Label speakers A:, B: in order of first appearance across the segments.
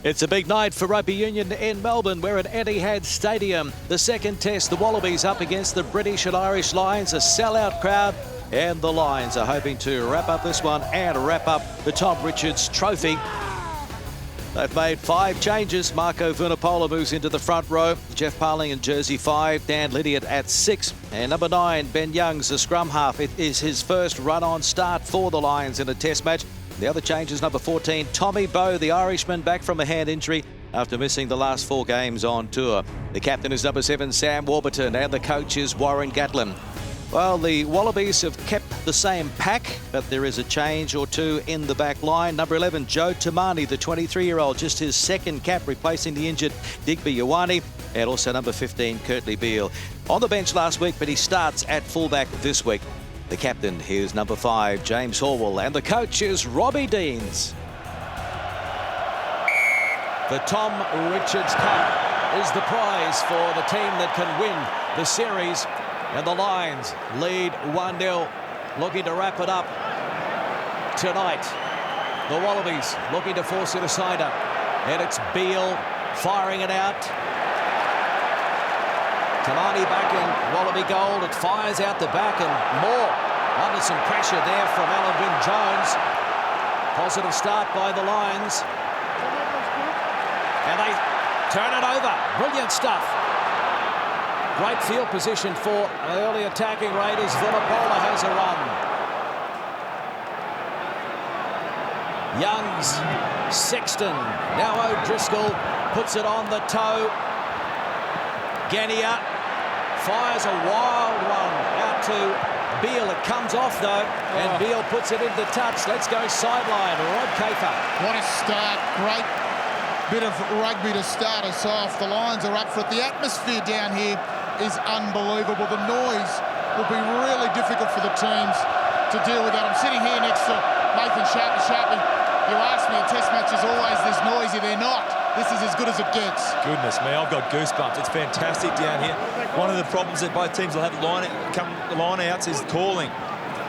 A: It's a big night for rugby union in Melbourne. We're at Etihad Stadium. The second test, the Wallabies up against the British and Irish Lions, a sellout crowd. And the Lions are hoping to wrap up this one and wrap up the Tom Richards Trophy. They've made 5 changes. Marco Vunipola moves into the front row. Jeff Parling in jersey 5. Dan Lydiard at 6. And number 9, Ben Young's the scrum half. It is his first run-on start for the Lions in a test match. The other changes, number 14, Tommy Bowe, the Irishman, back from a hand injury after missing the last 4 games on tour. The captain is number 7, Sam Warburton, and the coach is Warren Gatlin. Well, the Wallabies have kept the same pack, but there is a change or two in the back line. Number 11, Joe Tamani, the 23-year-old, just his second cap, replacing the injured Digby Ioane, and also number 15, Kurtley Beale. On the bench last week, but he starts at fullback this week. The captain is number 5, James Horwell, and the coach is Robbie Deans. The Tom Richards Cup is the prize for the team that can win the series. And the Lions lead 1-0, looking to wrap it up tonight. The Wallabies looking to force it aside up. And it's Beale firing it out. Tamani back in Wallaby goal. It fires out the back, and more under some pressure there from Alan Wynne-Jones. Positive start by the Lions. And they turn it over. Brilliant stuff. Great field position for early attacking Raiders. Vunipola has a run. Youngs, Sexton, now O'Driscoll puts it on the toe. Genia fires a wild one out to Beale. It comes off though, and Beale puts it into touch. Let's go sideline. Rod Kafer.
B: What a start. Great bit of rugby to start us off. The Lions are up for it. The atmosphere down here is unbelievable. The noise will be really difficult for the teams to deal with that. I'm sitting here next to Nathan Sharpley. You asked me, a test match is always this noisy. They're not. This is as good as it gets.
C: Goodness me, I've got goosebumps. It's fantastic down here. One of the problems that both teams will have the line-outs is calling.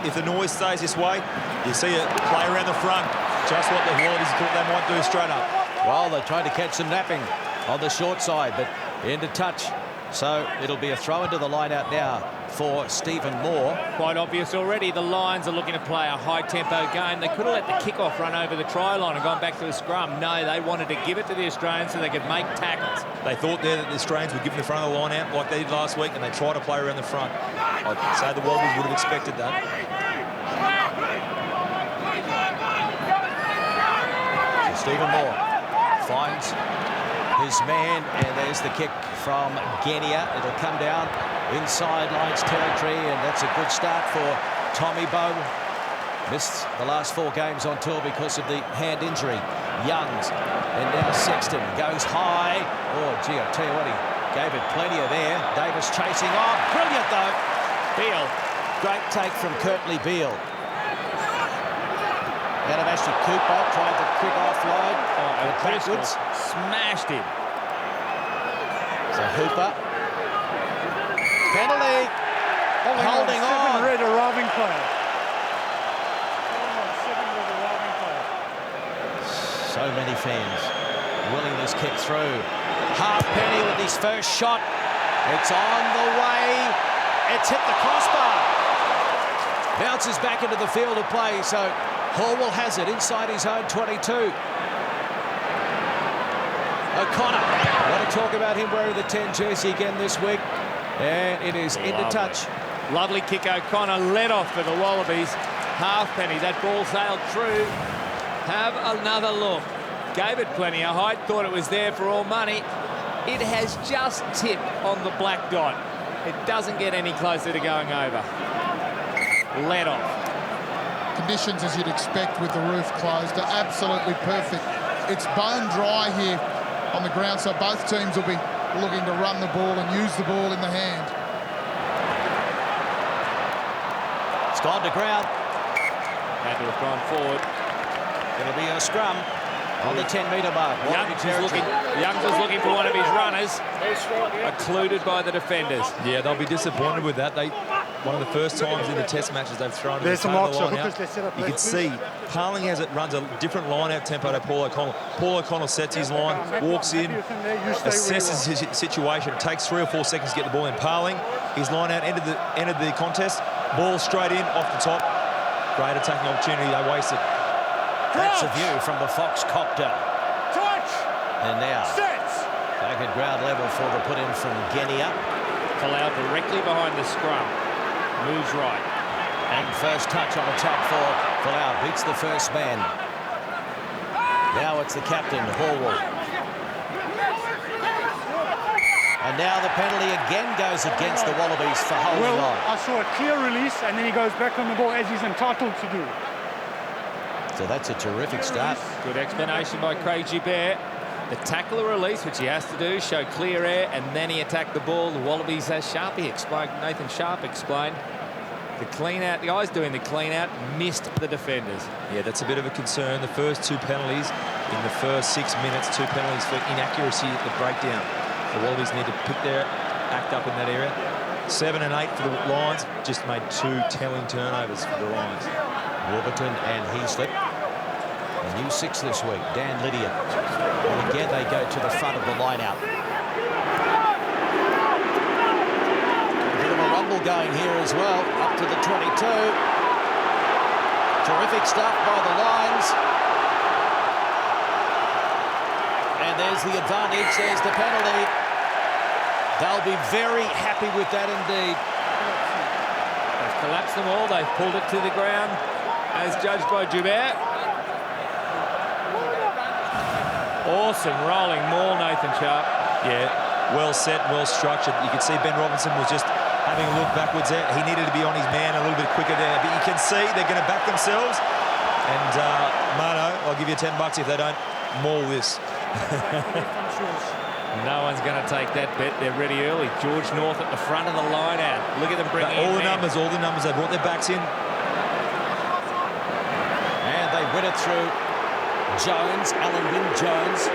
C: If the noise stays this way, you see it play around the front. Just what the Wallabies thought they might do straight up.
A: Well, they're trying to catch some napping on the short side, but into touch. So it'll be a throw into the line-out now for Stephen Moore.
D: Quite obvious already, the Lions are looking to play a high-tempo game. They could have let the kickoff run over the try line and gone back to the scrum. No, they wanted to give it to the Australians so they could make tackles.
C: They thought there that the Australians would give them the front of the line out like they did last week, and they tried to play around the front. I'd say the Wallabies would have expected that.
A: So Stephen Moore finds his man, and there's the kick from Genia. It'll come down inside Lions territory, and that's a good start for Tommy Bowe. Missed the last 4 games on tour because of the hand injury. Youngs, and now Sexton goes high. Oh, gee, I'll tell you what, he gave it plenty of air. Davis chasing on. Brilliant, though. Beale. Great take from Kurtley Beale. Out of Ashley Cooper, tried the quick offload. Backwards.
D: Smashed him.
A: So Hooper. Penalty. Holding on.
E: 7 red arriving player.
A: So many fans willing this kick through. Halfpenny with his first shot. It's on the way. It's hit the crossbar. Bounces back into the field of play, so Horwell has it inside his own 22. O'Connor. Want to talk about him wearing the 10 jersey again this week. And it is into touch.
D: Lovely kick. O'Connor led off for the Wallabies. Halfpenny. That ball sailed through. Have another look. Gave it plenty of height. Thought it was there for all money. It has just tipped on the black dot. It doesn't get any closer to going over. Let off.
B: Conditions, as you'd expect with the roof closed, are absolutely perfect. It's bone dry here on the ground, so both teams will be looking to run the ball and use the ball in the hand.
A: It's gone to ground.
D: Had to have gone forward.
A: It'll be a scrum on the 10-metre mark.
D: Youngs is looking for one of his runners. Occluded by the defenders.
C: Yeah, they'll be disappointed with that. one of the first times in the test matches they've thrown
E: There's some
C: the
E: marks, so
C: line
E: hookers,
C: out.
E: let's set up
C: You can
E: left,
C: see Parling runs a different line-out tempo to Paul O'Connell. Paul O'Connell sets his line, walks in, assesses his situation. It takes 3 or 4 seconds to get the ball in. Parling, his line-out entered the contest. Ball straight in, off the top. Great attacking opportunity they wasted.
A: That's a view from the Fox copter. And now, back at ground level for the put in from Genia.
D: Folau directly behind the scrum. Moves right.
A: And first touch on attack for Folau. Beats the first man. Now it's the captain, Horwell. And now the penalty again goes against the Wallabies for holding on.
E: I saw a clear release, and then he goes back on the ball as he's entitled to do.
A: So that's a terrific start.
D: Good explanation by Craig Gilbert. The tackle or release, which he has to do, show clear air, and then he attacked the ball. The Wallabies, as Nathan Sharp explained, the clean out, the guys doing the clean out missed the defenders.
C: Yeah, that's a bit of a concern. The first 2 penalties in the first 6 minutes, 2 penalties for inaccuracy at the breakdown. The Wallabies need to pick their act up in that area. 7 and 8 for the Lions, just made 2 telling turnovers for the Lions.
A: Warburton and Heaslip. A new 6 this week, Dan Lydia. And again, they go to the front of the line-out. A bit of a rumble going here as well, up to the 22. Terrific stuff by the Lions. And there's the advantage, there's the penalty. They'll be very happy with that indeed.
D: They've collapsed them all, they've pulled it to the ground, as judged by Joubert. Awesome rolling maul, Nathan Sharp.
C: Yeah, well set, well structured. You can see Ben Robinson was just having a look backwards there. He needed to be on his man a little bit quicker there. But you can see they're going to back themselves. And Mano, I'll give you $10 if they don't maul this.
D: No one's going to take that bet. They're ready early. George North at the front of the line out. Look at them bringing
C: all the numbers. They brought their backs in.
A: And they win it through Jones, Alan Wynne Jones.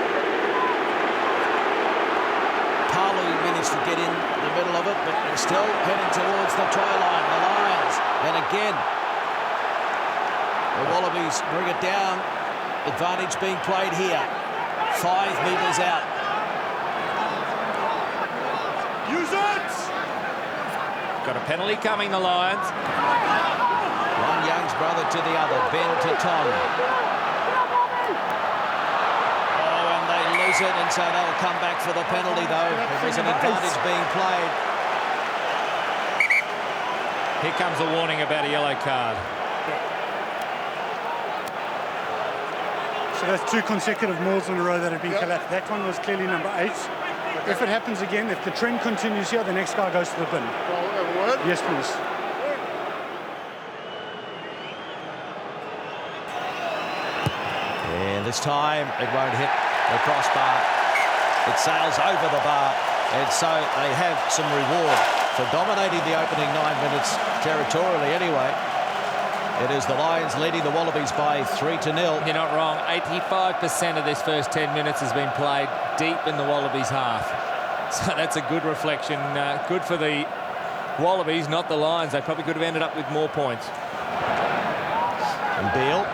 A: Palu managed to get in the middle of it, but they're still heading towards the try line, the Lions. And again, the Wallabies bring it down. Advantage being played here. 5 metres out.
E: Use it!
D: Got a penalty coming, the Lions.
A: One Young's brother to the other, Ben to Tom. Oh, and they lose it, and so they'll come back for the penalty, though. There's an advantage being played.
D: Here comes a warning about a yellow card.
E: So that's 2 consecutive mauls in a row that have been collapsed. That one was clearly number 8. If it happens again, if the trend continues here, the next guy goes to the bin. Yes, please.
A: And this time it won't hit the crossbar. It sails over the bar, and so they have some reward for dominating the opening 9 minutes territorially anyway. It is the Lions leading the Wallabies by 3-0.
D: You're not wrong. 85% of this first 10 minutes has been played deep in the Wallabies half. So that's a good reflection. Good for the Wallabies, not the Lions. They probably could have ended up with more points.
A: And Beale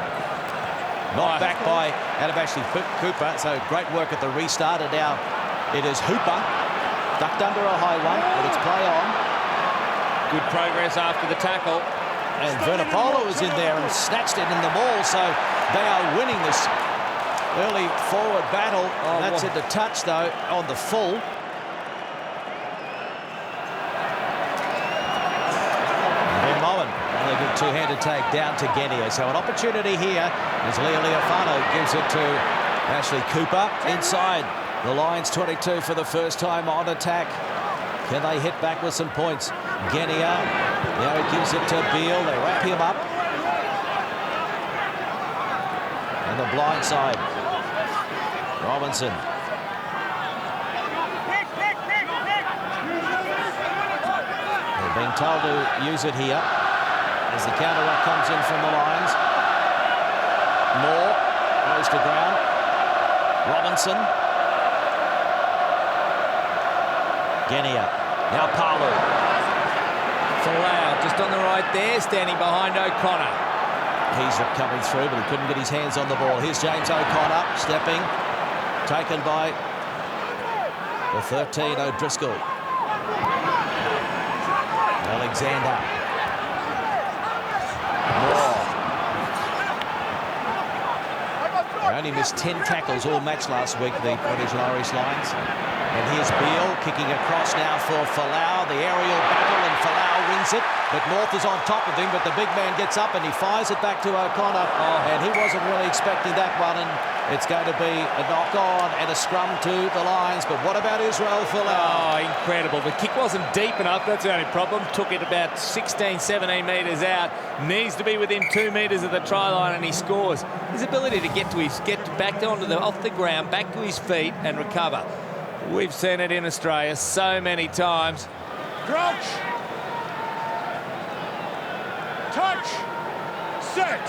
A: knocked back by Adabashli Cooper. So great work at the restart. And now it is Hooper. Ducked under a high one, but it's play on.
D: Good progress after the tackle.
A: And Vernopolo was in there and snatched it in the maul, so they are winning this early forward battle. Oh, that's into touch, though, on the full. Ben Moen, another good two-handed take down to Genia. So an opportunity here as Leo Leofano gives it to Ashley Cooper inside the Lions 22 for the first time on attack. Can they hit back with some points? Genia, now he gives it to Beale. They wrap him up. And the blind side. Robinson. They're being told to use it here as the counter-ruck comes in from the Lions. Moore goes to ground. Robinson. Genia. Now Palu.
D: Folau just on the right there, standing behind O'Connor.
A: He's coming through, but he couldn't get his hands on the ball. Here's James O'Connor stepping, taken by the 13, O'Driscoll. Alexander. Moore. They only missed 10 tackles all match last week, the British and Irish Lions. And here's Beale kicking across now for Folau. The aerial battle, and Folau wins it. But North is on top of him, but the big man gets up and he fires it back to O'Connor. And he wasn't really expecting that one. And it's going to be a knock-on and a scrum to the Lions. But what about Israel Folau?
D: Oh, incredible. The kick wasn't deep enough. That's the only problem. Took it about 16, 17 metres out. Needs to be within 2 metres of the try line, and he scores. His ability to get back off the ground, back to his feet and recover. We've seen it in Australia so many times.
B: Crouch. Touch. Set.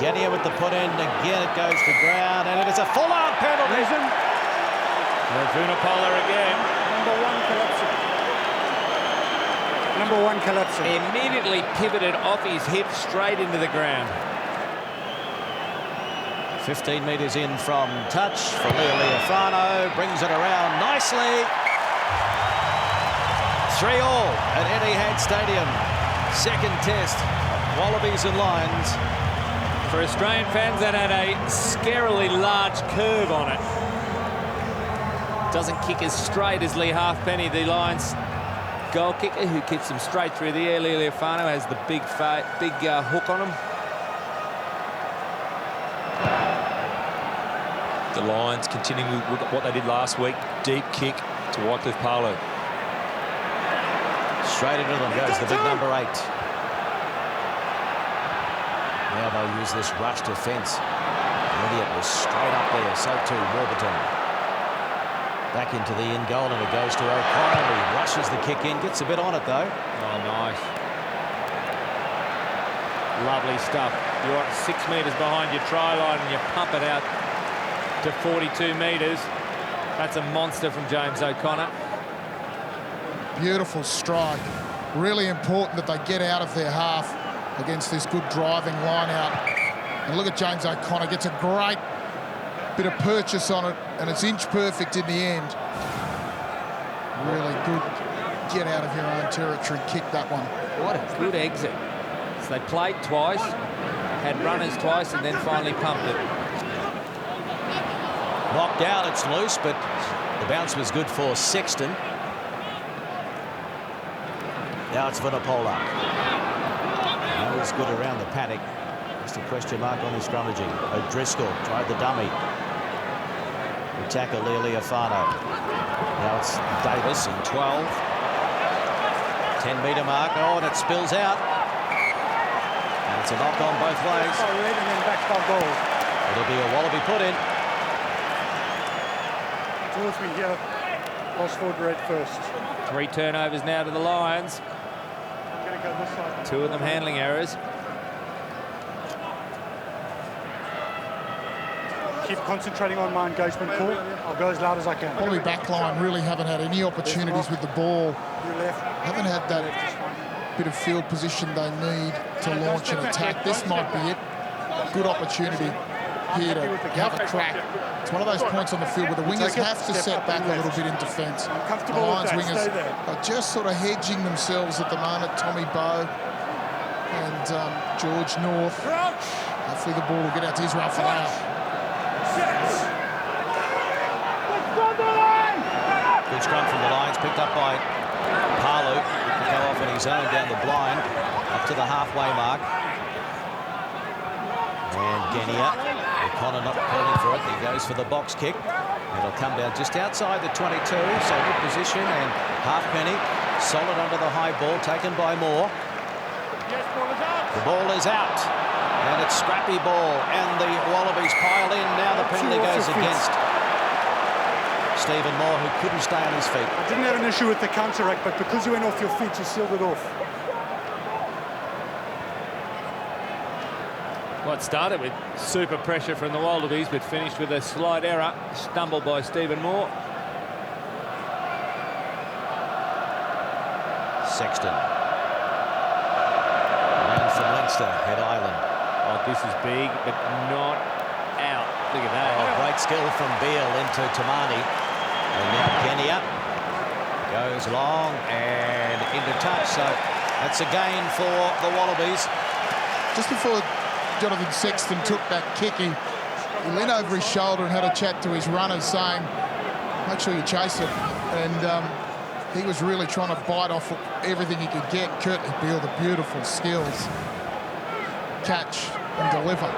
A: Genia with the put in. Again, it goes to ground, and it is a full-out penalty.
D: Vunipola again.
E: Number one collapsing.
D: Immediately pivoted off his hip straight into the ground.
A: 15 metres in from touch for Leofano. Brings it around nicely. 3-3 at Etihad Stadium. Second test, Wallabies and Lions.
D: For Australian fans, that had a scarily large curve on it. Doesn't kick as straight as Lee Halfpenny, the Lions goal kicker, who kicks them straight through the air. Leofano has the big hook on him.
C: The Lions continuing with what they did last week. Deep kick to Wycliffe Palu.
A: Straight into them goes the big number 8. Now they'll use this rush defence. Elliott was straight up there, so too Warburton. Back into the in goal, and it goes to O'Connor. He rushes the kick in, gets a bit on it though.
D: Oh, nice. Lovely stuff. You're 6 metres behind your try line and you pump it out to 42 metres. That's a monster from James O'Connor.
B: Beautiful strike. Really important that they get out of their half against this good driving line out. And look at James O'Connor, gets a great bit of purchase on it, and it's inch perfect in the end. Really good get out of your own territory, kick that one.
D: What a good exit. So they played twice, had runners twice, and then finally pumped it.
A: Knocked out, it's loose, but the bounce was good for Sexton. Now it's Vunipola. He was good around the paddock. Just a question mark on his scrummaging. O'Driscoll tried the dummy. The tackle Leofano. Now it's Davis in 12. 10-metre mark. Oh, and it spills out. And it's a knock on both ways.
E: Red and then back by goal.
A: It'll be a Wallaby put in.
E: It's always been here. Lost forward red first.
D: 3 turnovers now to the Lions.
E: I'm going to go this side.
D: 2 of them handling errors.
E: Keep concentrating on my engagement call. I'll go as loud as I can.
B: Wallaby backline really haven't had any opportunities with the ball. Haven't had that bit of field position they need to launch an attack. This might be it. Good opportunity here to have a crack. It's one of those points on the field where the wingers have to set back a little bit in defence. The Lions wingers are just sort of hedging themselves at the moment. Tommy Bowe and George North. Hopefully the ball will get out to Israel Folau.
A: Good scrum from the Lions, picked up by Palu. He could go off on his own down the blind, up to the halfway mark. And Genia, O'Connor not calling for it. He goes for the box kick. It'll come down just outside the 22, so good position. And Halfpenny, solid under the high ball, taken by Moore. The ball is out. And it's scrappy ball, and the Wallabies pile in. Now the penalty goes against Stephen Moore, who couldn't stay on his feet.
E: I didn't have an issue with the counteract, but because you went off your feet, you sealed it off.
D: Well, it started with super pressure from the Wallabies, but finished with a slight error. Stumble by Stephen Moore.
A: Sexton. youngster at Ireland.
D: Oh, this is big, but not out. Look at that.
A: Oh, great skill from Beale into Tamani. And now Kenya goes long and into touch. So that's a gain for the Wallabies.
B: Just before Jonathan Sexton took that kick, he leaned over his shoulder and had a chat to his runners saying, make sure you chase it. And he was really trying to bite off everything he could get. Curtly Beale, the beautiful skills. Catch and deliver.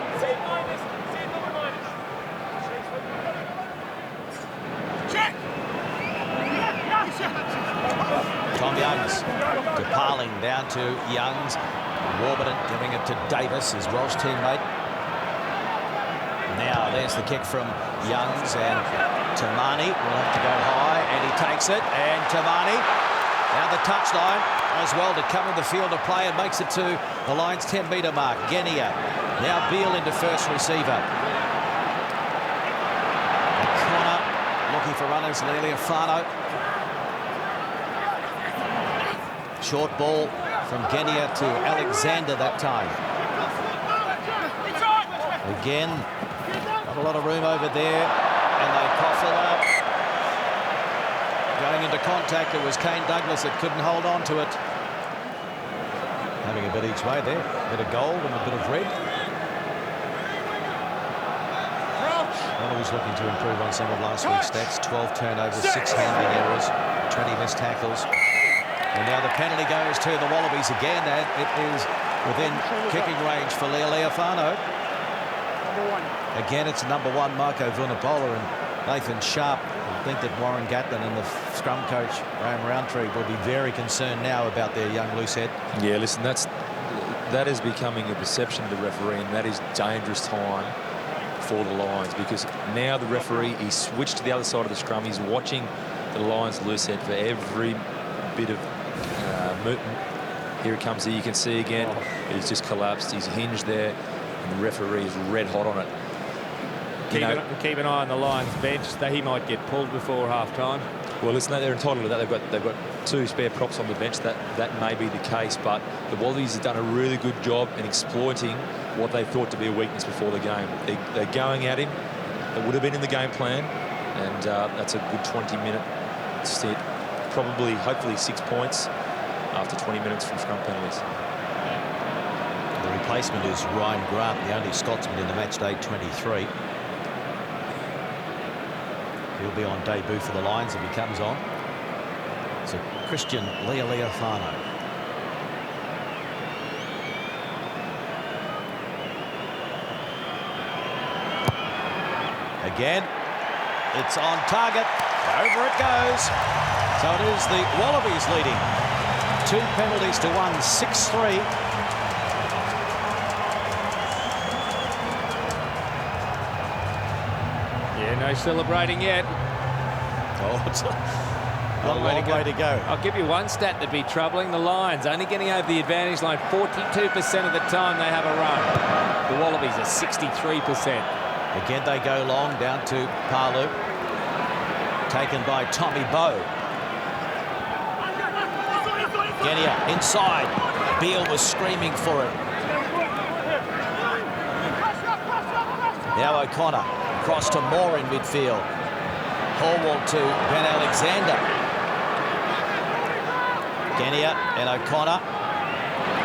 A: Tom Youngs to Parling, down to Youngs. Warburton giving it to Davis, his Welsh teammate. Now there's the kick from Youngs, and Tamani will have to go high, and he takes it, and Tamani now the touchline as well to come in the field of play and makes it to the line's 10-metre mark. Genia, now Beale into first receiver. O'Connor looking for runners, Lealiafano. Short ball from Genia to Alexander that time. Again, not a lot of room over there, and they cough it up. Going into contact, it was Kane Douglas that couldn't hold on to it. Having a bit each way there, a bit of gold and a bit of red. Wallabies looking to improve on some of last week's stats. 12 turnovers, 6 handling errors, 20 missed tackles. And now the penalty goes to the Wallabies again, and it is within kicking range for Lealiafano. Again, it's number 1, Marco Vunipola, and Nathan Sharp. I think that Warren Gatlin and the scrum coach, Graham Roundtree, will be very concerned now about their young loosehead.
C: Yeah, listen, that is becoming a perception of the referee, and that is dangerous time for the Lions, because now the referee, he's switched to the other side of the scrum. He's watching the Lions loosehead for every bit of movement. Here it comes. You can see again, he's just collapsed. He's hinged there, and the referee is red hot on it.
D: Keep an eye on the Lions bench. He might get pulled before half-time.
C: Well, listen, they're entitled to that. They've got 2 spare props on the bench. That may be the case, but the Wallabies have done a really good job in exploiting what they thought to be a weakness before the game. They're going at him. It would have been in the game plan, and that's a good 20-minute sit. Probably, hopefully, 6 points after 20 minutes from scrum penalties.
A: The replacement is Ryan Grant, the only Scotsman in the match day 23. He'll be on debut for the Lions if he comes on. So Christian Lealiafano. Again, it's on target. Over it goes. So it is the Wallabies leading. 2 penalties to 1, 6-3.
D: Yeah, no celebrating yet.
A: Oh, it's a long way to go.
D: I'll give you one stat that'd be troubling. The Lions only getting over the advantage line 42% of the time they have a run. The Wallabies are 63%.
A: Again, they go long down to Palu. Taken by Tommy Bowe. Genia inside. Beale was screaming for it. Now O'Connor. Cross to Moore in midfield. Horwald to Ben Alexander. Genia and O'Connor.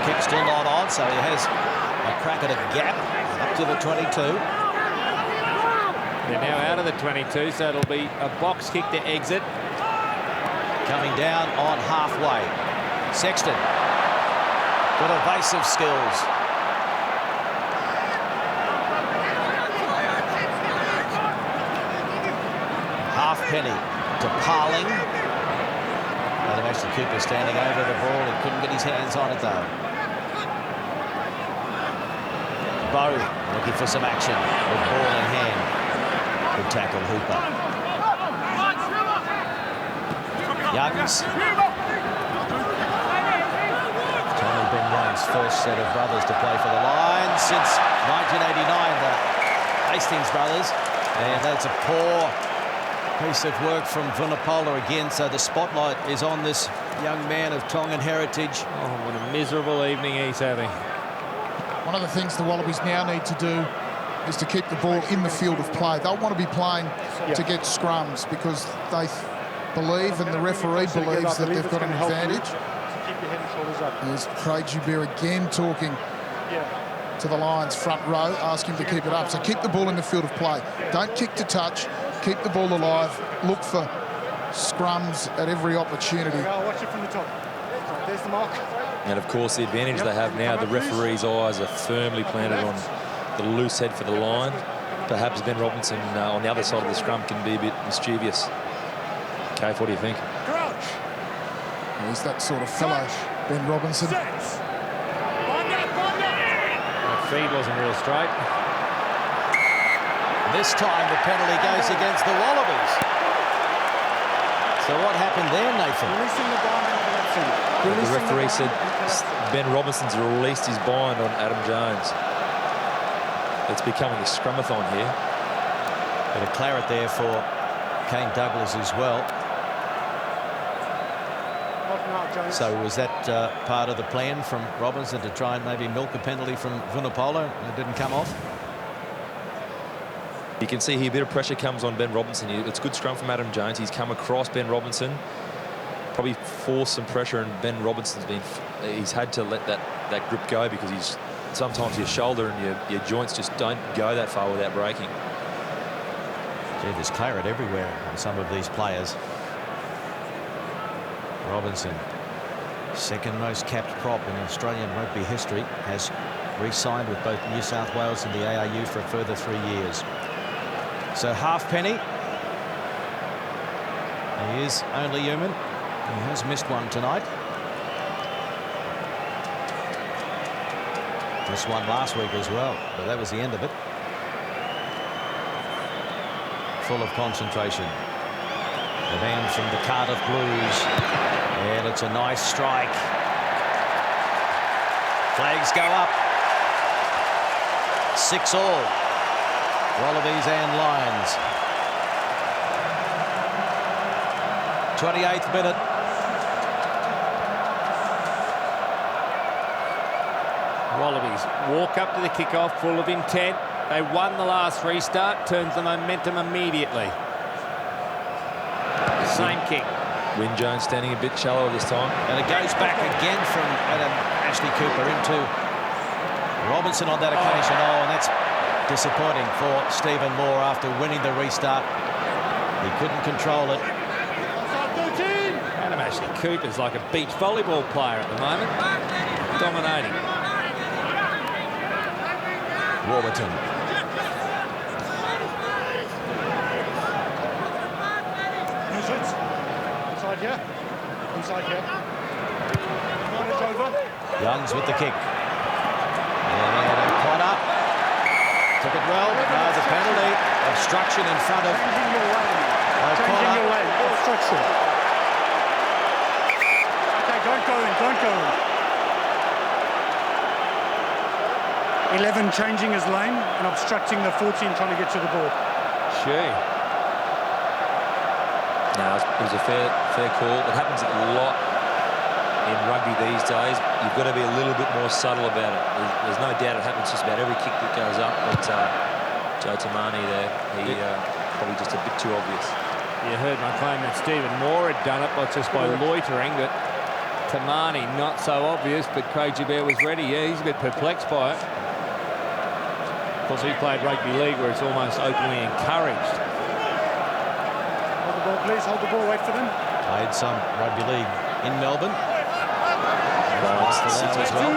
A: Kick still not on, so he has a crack at a gap up to the 22.
D: They're now out of the 22, so it'll be a box kick to exit.
A: Coming down on halfway. Sexton. Good evasive skills. Halfpenny to Parling. Adam Ashley Cooper standing over the ball. He couldn't get his hands on it though. Bowe looking for some action with ball in hand. Good tackle, Hooper. Youngs. Tony Ben Young's first set of brothers to play for the Lions since 1989, the Hastings brothers. And that's a poor piece of work from Vunipola again, so the spotlight is on this young man of Tongan heritage.
D: Oh, what a miserable evening he's having.
B: One of the things the Wallabies now need to do is to keep the ball in the field of play. They'll want to be playing to get scrums because they believe, and the referee believes, that they've got an advantage.
E: Keep your head and shoulders up.
B: There's Craig Joubert again talking to the Lions front row, asking to keep it up. So keep the ball in the field of play. Don't kick to touch. Keep the ball alive. Look for scrums at every opportunity.
E: Watch it from the top. There's the mark.
C: And of course, the advantage they have now, the referee's eyes are firmly planted on the loose head for the line. Perhaps Ben Robinson on the other side of the scrum can be a bit mischievous. Kate, what do you think?
E: Crouch.
B: He's that sort of fellow, Ben Robinson.
D: The feed wasn't real straight.
A: This time the penalty goes against the Wallabies. So what happened there, Nathan?
E: Releasing the bind into that centre.
C: The referee said Ben Robinson's released his bind on Adam Jones. It's becoming a scrumathon here.
A: Bit of claret there for Kane Douglas as well. So was that part of the plan from Robinson to try and maybe milk a penalty from Vunipola, and it didn't come off?
C: You can see here a bit of pressure comes on Ben Robinson. It's good scrum from Adam Jones. He's come across Ben Robinson, probably forced some pressure, and Ben Robinson's he's had to let that grip go because sometimes your shoulder and your joints just don't go that far without breaking.
A: Gee, there's claret everywhere on some of these players. Robinson, second most capped prop in Australian rugby history, has re-signed with both New South Wales and the ARU for a further 3 years. So Halfpenny, he is only human. He has missed one tonight. Missed one last week as well, but that was the end of it. Full of concentration. The man from the Cardiff Blues, and it's a nice strike. Flags go up. 6-all. Wallabies and Lions. 28th minute.
D: Wallabies walk up to the kickoff full of intent. They won the last restart, turns the momentum immediately. Same kick.
C: Wyn Jones standing a bit shallow this time.
A: And it goes back again from Ashley Cooper into Robinson on that occasion. Oh, and that's disappointing for Stephen Moore after winning the restart. He couldn't control it.
D: Adam Ashley Cooper's like a beach volleyball player at the moment. Dominating.
A: Warburton.
E: Inside here. Inside here. It's over.
A: Youngs with the kick. And O'Connor took it well, but no, the penalty. Obstruction in front of
E: Changing your lane. Changing
A: O'Connor.
E: your lane. Obstruction. Okay, don't go in. Don't go in. 11 changing his lane and obstructing the 14 trying to get to the ball.
D: Gee.
C: No, it was a fair call. It happens a lot in rugby these days. You've got to be a little bit more subtle about it. There's no doubt it happens just about every kick that goes up. But Joe Tamani there, he probably just a bit too obvious.
D: You heard my claim that Stephen Moore had done it just by loitering, but Tamani not so obvious, but Craig Joubert was ready. Yeah, he's a bit perplexed by it. Of course, he played rugby league where it's almost openly encouraged.
E: Hold the ball, please. Hold the ball. Wait for them.
A: Played some rugby league in Melbourne.
C: As
A: well.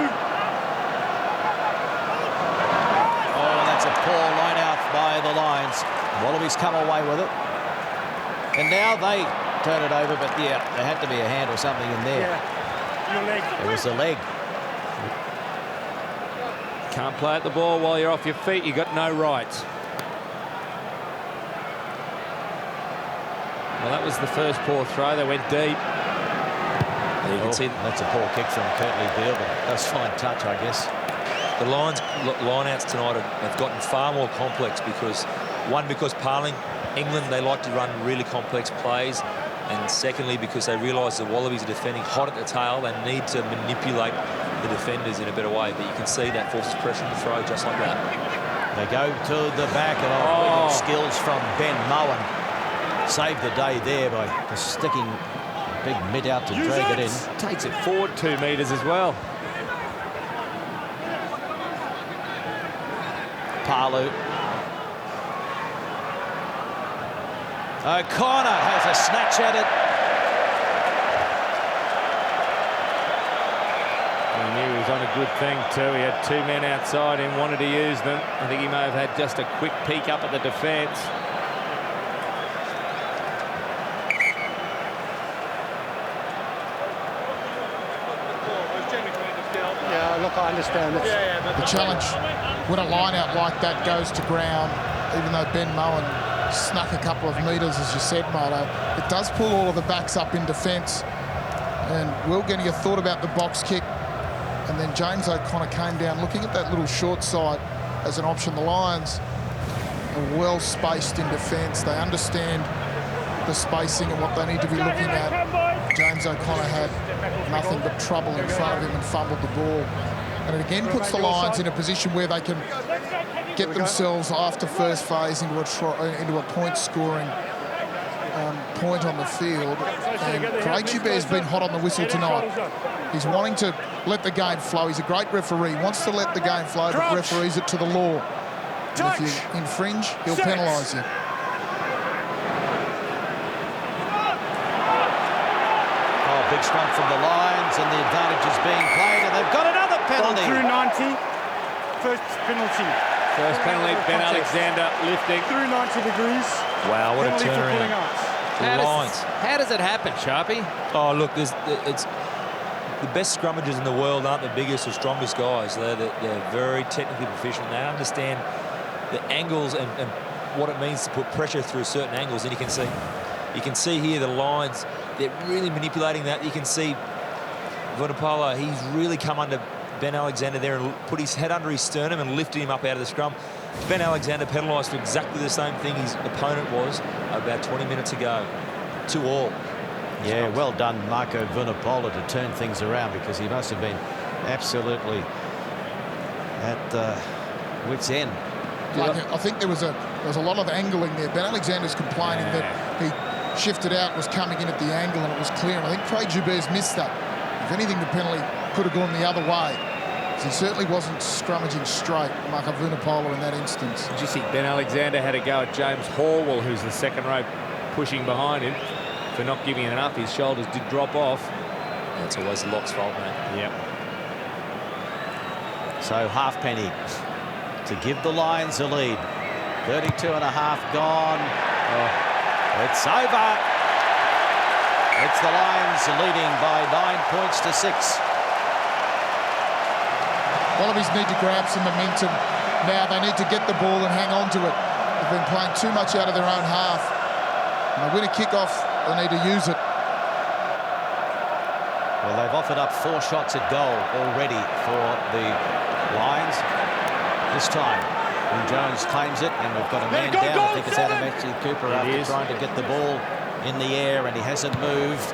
A: Oh, that's a poor line out by the Lions. Wallabies come away with it. And now they turn it over, but yeah, there had to be a hand or something in there.
E: Yeah. Your leg.
A: It was the leg.
D: Can't play at the ball while you're off your feet. You've got no rights. Well, that was the first poor throw. They went deep.
C: You can see
A: that's a poor kick from Curtly Beale, but that's fine touch, I guess.
C: the Lions line-outs tonight have gotten far more complex because Parling, England, they like to run really complex plays, and secondly because they realise the Wallabies are defending hot at the tail. They need to manipulate the defenders in a better way, but you can see that forces pressure to throw just like that.
A: They go to the back, and wicked skills from Ben Mowen. Saved the day there by just sticking big mid out to drag it in.
D: Takes it forward 2 metres as well.
A: Palu. O'Connor has a snatch at it.
D: He knew he was on a good thing too. He had 2 men outside him, wanted to use them. I think he may have had just a quick peek up at the defence.
E: Yeah, look, I understand.
B: The challenge when a line out like that goes to ground, even though Ben Mowen snuck a couple of metres, as you said, Marto, it does pull all of the backs up in defence. And Will Genia thought about the box kick, and then James O'Connor came down looking at that little short side as an option. The Lions are well spaced in defence. They understand the spacing and what they need to be looking at. James O'Connor had nothing but trouble in front of him and fumbled the ball. And it again puts the Lions in a position where they can get themselves after first phase into a point-scoring point on the field. And Craig Joubert's been hot on the whistle tonight. He's wanting to let the game flow. He's a great referee. He wants to let the game flow, but referees it to the law. And if you infringe, he'll penalise you.
A: Big scrum from the Lions, and the advantage is being played, and they've got another penalty.
E: Through 90, first penalty.
D: First penalty, Ben Alexander lifting.
E: Through 90 degrees.
C: Wow, what a turnaround.
D: How does it happen, Sharpie?
C: Oh, look, it's the best scrummagers in the world aren't the biggest or strongest guys. They're very technically proficient. They understand the angles and what it means to put pressure through certain angles, and you can see here the Lions, they're really manipulating that. You can see Vunipola, he's really come under Ben Alexander there and put his head under his sternum and lifted him up out of the scrum. Ben Alexander penalised for exactly the same thing his opponent was about 20 minutes ago. 2-all.
A: Yeah, well done, Marco Vunipola, to turn things around, because he must have been absolutely at wit's end.
B: I think there was a lot of angling there. Ben Alexander's complaining that he shifted out, was coming in at the angle, and it was clear. And I think Craig Joubert's missed that. If anything, the penalty could have gone the other way. He certainly wasn't scrummaging straight, Marco Vunipola, in that instance.
D: Did you see Ben Alexander had a go at James Horwell, who's the second row pushing behind him, for not giving it enough? His shoulders did drop off.
C: Yeah, it's always Locke's fault, mate.
D: Yep.
A: So Halfpenny to give the Lions a lead. 32 and a half gone. It's over. It's the Lions leading by 9 points to 6.
B: Wallabies need to grab some momentum now. They need to get the ball and hang on to it. They've been playing too much out of their own half. When they win a kick-off, they need to use it.
A: Well, they've offered up 4 shots at goal already for the Lions. This time, when Jones claims it, and we've got a man down. I think it's Adam Cooper after trying to get the ball in the air, and he hasn't moved,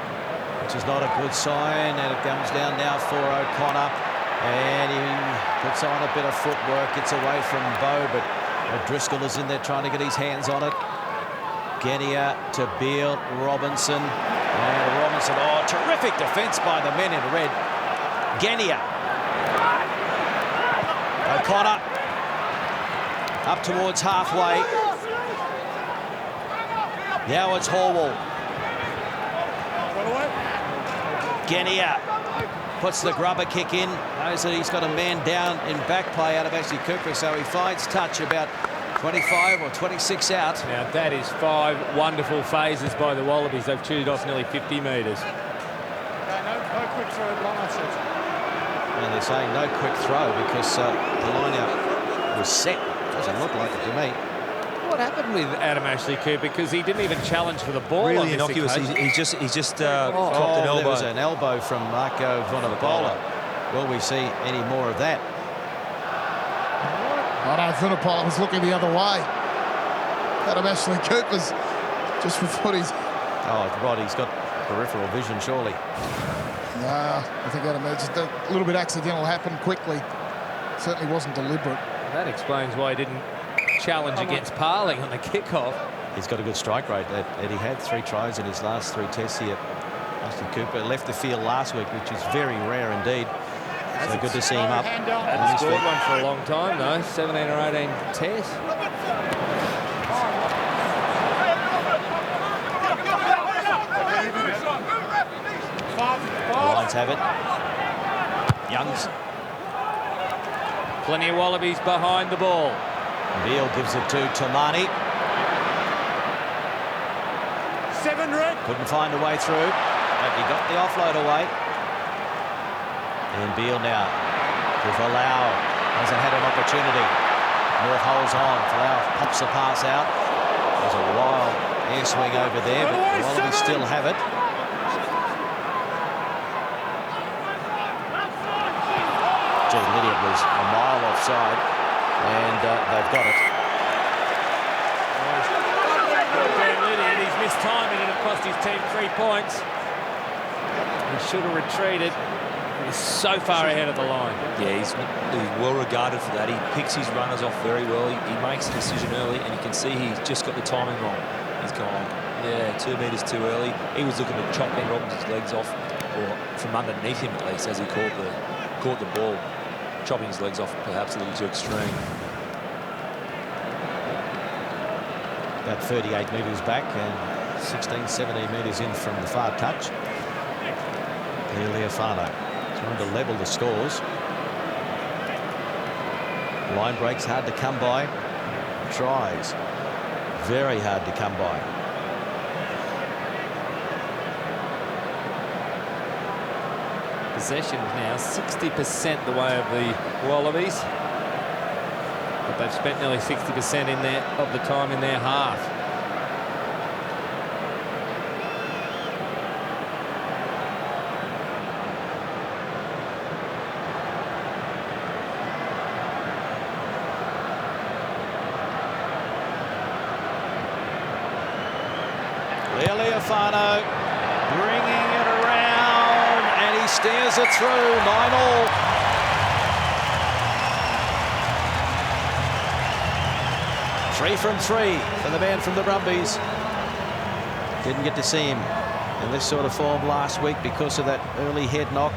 A: which is not a good sign. And it comes down now for O'Connor, and he puts on a bit of footwork. It's away from Bowe, but Driscoll is in there trying to get his hands on it. Genia to Beale, Robinson, and Robinson. Oh, terrific defence by the men in red. Genia. O'Connor up towards halfway. Now it's Horwell. Genia puts the grubber kick in. Knows that he's got a man down in back play out of Ashley Cooper, so he finds touch about 25 or 26 out.
D: Now that is 5 wonderful phases by the Wallabies. They've chewed off nearly 50 metres.
E: No quick throw, line out set.
A: And they're saying no quick throw because the line out was set. Doesn't look like it to me.
D: What happened with Adam Ashley Cooper? Because he didn't even challenge for the ball.
C: Really innocuous. He's just dropped an elbow.
A: There was an elbow from Marco Vunipola. Will we see any more of that?
B: I know Vunipola was looking the other way. Adam Ashley Cooper's just for footies.
A: Oh, Rod, he's got peripheral vision, surely.
B: Nah, I think that just a little bit accidental happened quickly. Certainly wasn't deliberate.
D: That explains why he didn't challenge against Parling on the kickoff.
A: He's got a good strike rate. Eddie had 3 tries in his last 3 tests here. Austin Cooper left the field last week, which is very rare indeed. So good to see him up.
D: Hasn't scored one for a long time, though. 17 or 18 tests.
A: The Lions have it. Youngs.
D: Plenty of Wallabies behind the ball.
A: Beale gives it to Tamani.
E: 7 red.
A: Couldn't find a way through, but he got the offload away. And Beale now to Falau. Hasn't had an opportunity. North holds on. Falau pops the pass out. There's a wild air swing over there, but the Wallabies still have it. Gee, Lydiard was a mile offside, and they've got it.
D: Lydiard, he's mistimed it and it cost his team 3 points. He should have retreated. He's so far ahead of the line.
C: Yeah, he's well regarded for that. He picks his runners off very well. He makes a decision early, and you can see he's just got the timing wrong. He's gone, yeah, 2 metres too early. He was looking to chop Ben Robinson's legs off, or from underneath him at least, as he caught the ball. Chopping his legs off perhaps a little too extreme.
A: About 38 metres back and 16, 17 metres in from the far touch. Leofano trying to level the scores. Line breaks hard to come by. Tries very hard to come by.
D: Possession now 60% the way of the Wallabies, but they've spent nearly 60% of the time in their half.
A: Leofano bringing it around, and he steers it through. 9-all. Three from 3 for the man from the Brumbies. Didn't get to see him in this sort of form last week because of that early head knock.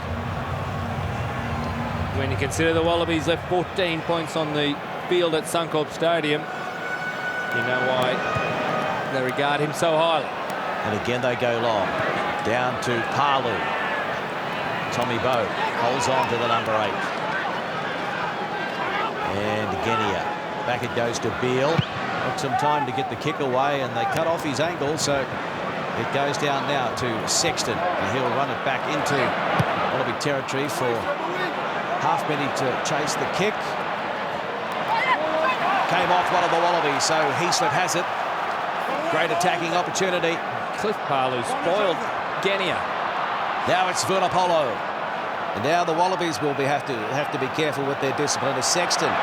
D: When you consider the Wallabies left 14 points on the field at Suncorp Stadium, you know why they regard him so highly.
A: And again they go long. Down to Palu. Tommy Bowe holds on to the number 8. And Genia. Back it goes to Beale. Took some time to get the kick away, and they cut off his ankle, so it goes down now to Sexton. And he'll run it back into Wallaby territory for Halfpenny to chase the kick. Came off one of the Wallabies, so Heaslip has it. Great attacking opportunity.
D: Cliff Palu spoiled Genia.
A: Now it's Vunapolo. And now the Wallabies will have to be careful with their discipline as Sexton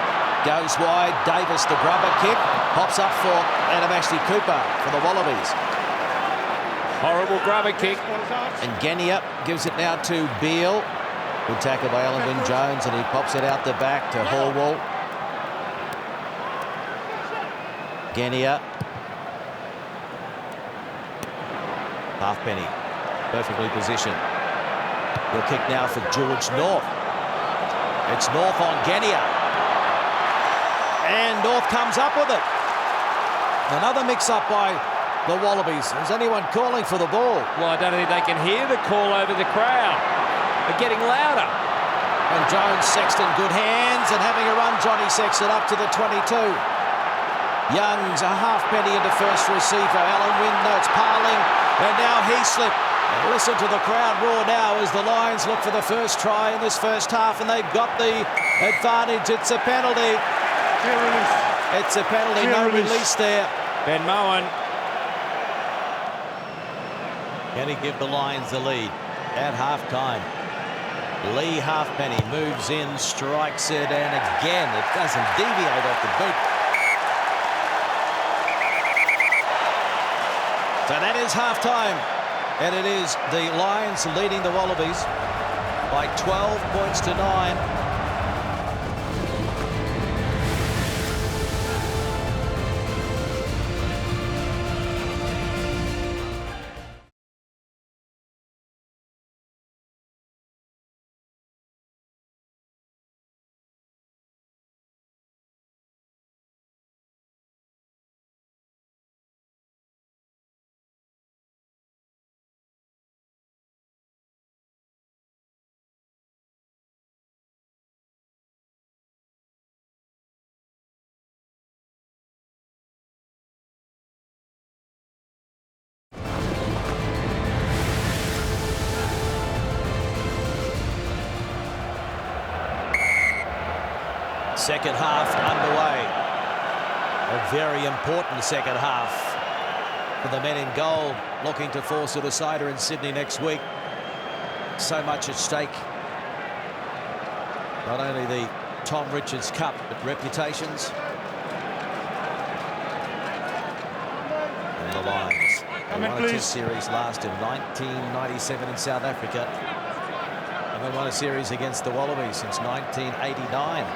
A: goes wide. Davis, the grubber kick, pops up for Anamashti Cooper for the Wallabies.
D: Horrible grubber kick.
A: And Genia gives it now to Beale. Good tackle by Alan Wynne Jones, and he pops it out the back to Horwell. Genia. Halfpenny, perfectly positioned. He'll kick now for George North. It's North on Genia. And North comes up with it. Another mix-up by the Wallabies. Is anyone calling for the ball?
D: Well, I don't think they can hear the call over the crowd. They're getting louder.
A: And Jones, Sexton, good hands, and having a run, Johnny Sexton up to the 22. Young's a halfpenny into first receiver. Alan Wynne, no, it's Parling, and now Heaslip. And listen to the crowd roar now as the Lions look for the first try in this first half, and they've got the advantage. It's a penalty.
E: Clear release.
A: It's a penalty,
E: Clear
A: no
E: release.
A: release there.
D: Ben Moen.
A: Can he give the Lions the lead at half-time? Lee Halfpenny moves in, strikes it, and again it doesn't deviate off the boot. So that is half-time, and it is the Lions leading the Wallabies by 12 points to 9. Second half underway. A very important second half for the men in goal, looking to force a decider in Sydney next week. So much at stake. Not only the Tom Richards Cup, but reputations. And the Lions. They won a Test series last in 1997 in South Africa. And they won a series against the Wallabies since 1989.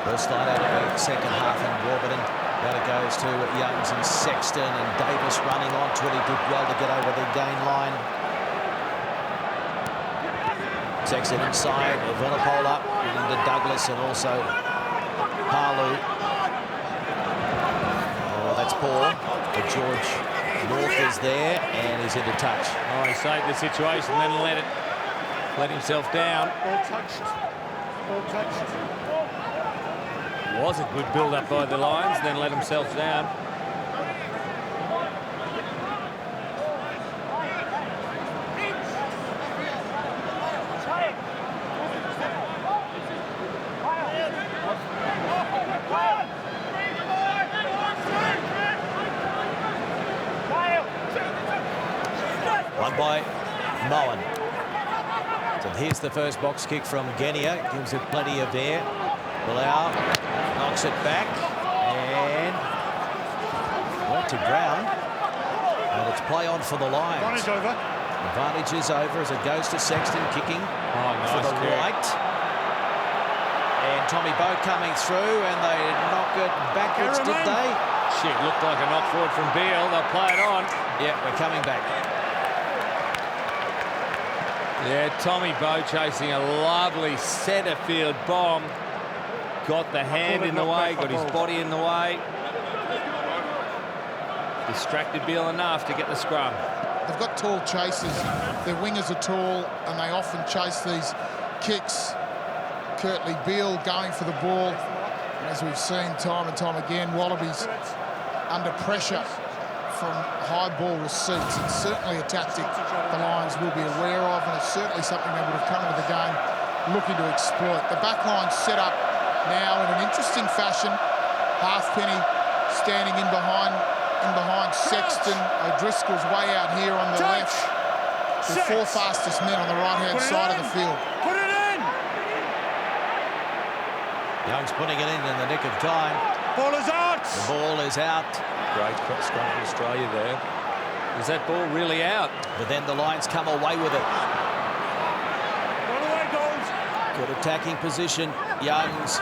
A: First line out of the second half in Warburton. Now it goes to Youngs and Sexton, and Davis running onto it. He did well to get over the gain line. Sexton inside, Vunipola into Douglas and also Palu. Oh, that's poor. But George North is there and he's into touch.
D: Oh, he saved the situation, then let himself down.
E: All touched. All touched.
D: Was a good build-up by the Lions, then let themselves down.
A: One by Moen. So here's the first box kick from Genia. Gives it plenty of air. Bilal knocks it back and went to ground. And it's play on for the Lions.
E: Advantage over.
A: Advantage is over as it goes to Sexton, kicking
D: nice
A: for the
D: kick.
A: right. And Tommy Bowe coming through, and they knock it backwards, did they?
D: Shit, looked like a knock forward from Beale. They'll play it on.
A: Yeah, we're coming back.
D: Yeah, Tommy Bowe chasing a lovely centre field bomb. Got the hand in the way, got his body in the way. Distracted Beale enough to get the scrum.
B: They've got tall chasers. Their wingers are tall, and they often chase these kicks. Curtly Beale going for the ball. And as we've seen time and time again, Wallabies under pressure from high ball receipts. It's certainly a tactic the Lions will be aware of, and it's certainly something they would have come into the game looking to exploit. The back line set up now in an interesting fashion. Halfpenny standing in behind Sexton. O'Driscoll's way out here on the left. The four fastest men on the right-hand side of the field.
E: Put it in!
A: Young's putting it in the nick of time.
E: Ball is out!
A: The ball is out.
D: Great scrum from Australia there. Is that ball really out?
A: But then the Lions come away with it.
E: Run away, goals!
A: Good attacking position. Youngs.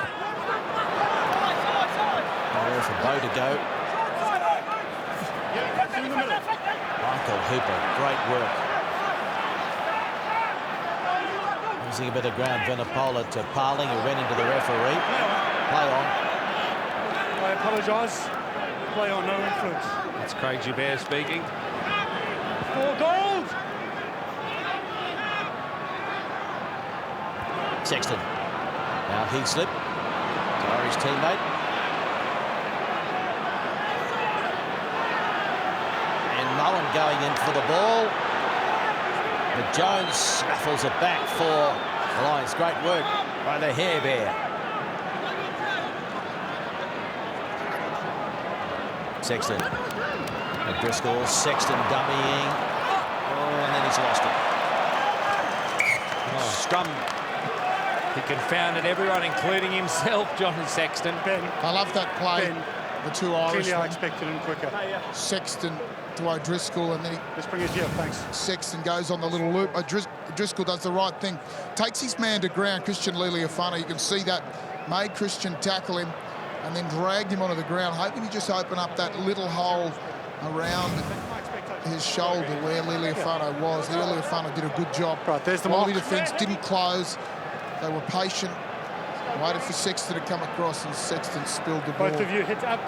A: Nowhere for Bowe to go. Michael Hooper, great work. Losing a bit of ground, Vunipola to Parling, who ran into the referee. Play on.
E: I apologise. Play on, no influence.
D: That's Craig Joubert speaking.
E: 4 goals!
A: Sexton. Now he slipped. To Irish teammate. And Moen going in for the ball. But Jones snaffles it back for the Lions. Great work by the Hair Bear. Sexton. O'Driscoll, Sexton dummying. Oh, and then he's lost it. Oh, scrum.
D: He confounded everyone, including himself, John Sexton.
E: Ben.
B: I love that play.
E: Ben.
B: the two
E: Clearly, I
B: Irishmen.
E: expected him quicker.
B: Sexton to O'Driscoll, and then
E: Let's bring it here, thanks.
B: Sexton goes on the little loop. O'Driscoll does the right thing. Takes his man to ground, Christian Lealiifano. You can see that. Made Christian tackle him and then dragged him onto the ground, hoping to just open up that little hole around his shoulder where Lealiifano was. Lealiifano did a good job.
E: Right, there's the
B: Wallaby
E: mark.
B: defence didn't close. They were patient, waited for Sexton to come across, and Sexton spilled the ball.
E: Both of you hit up.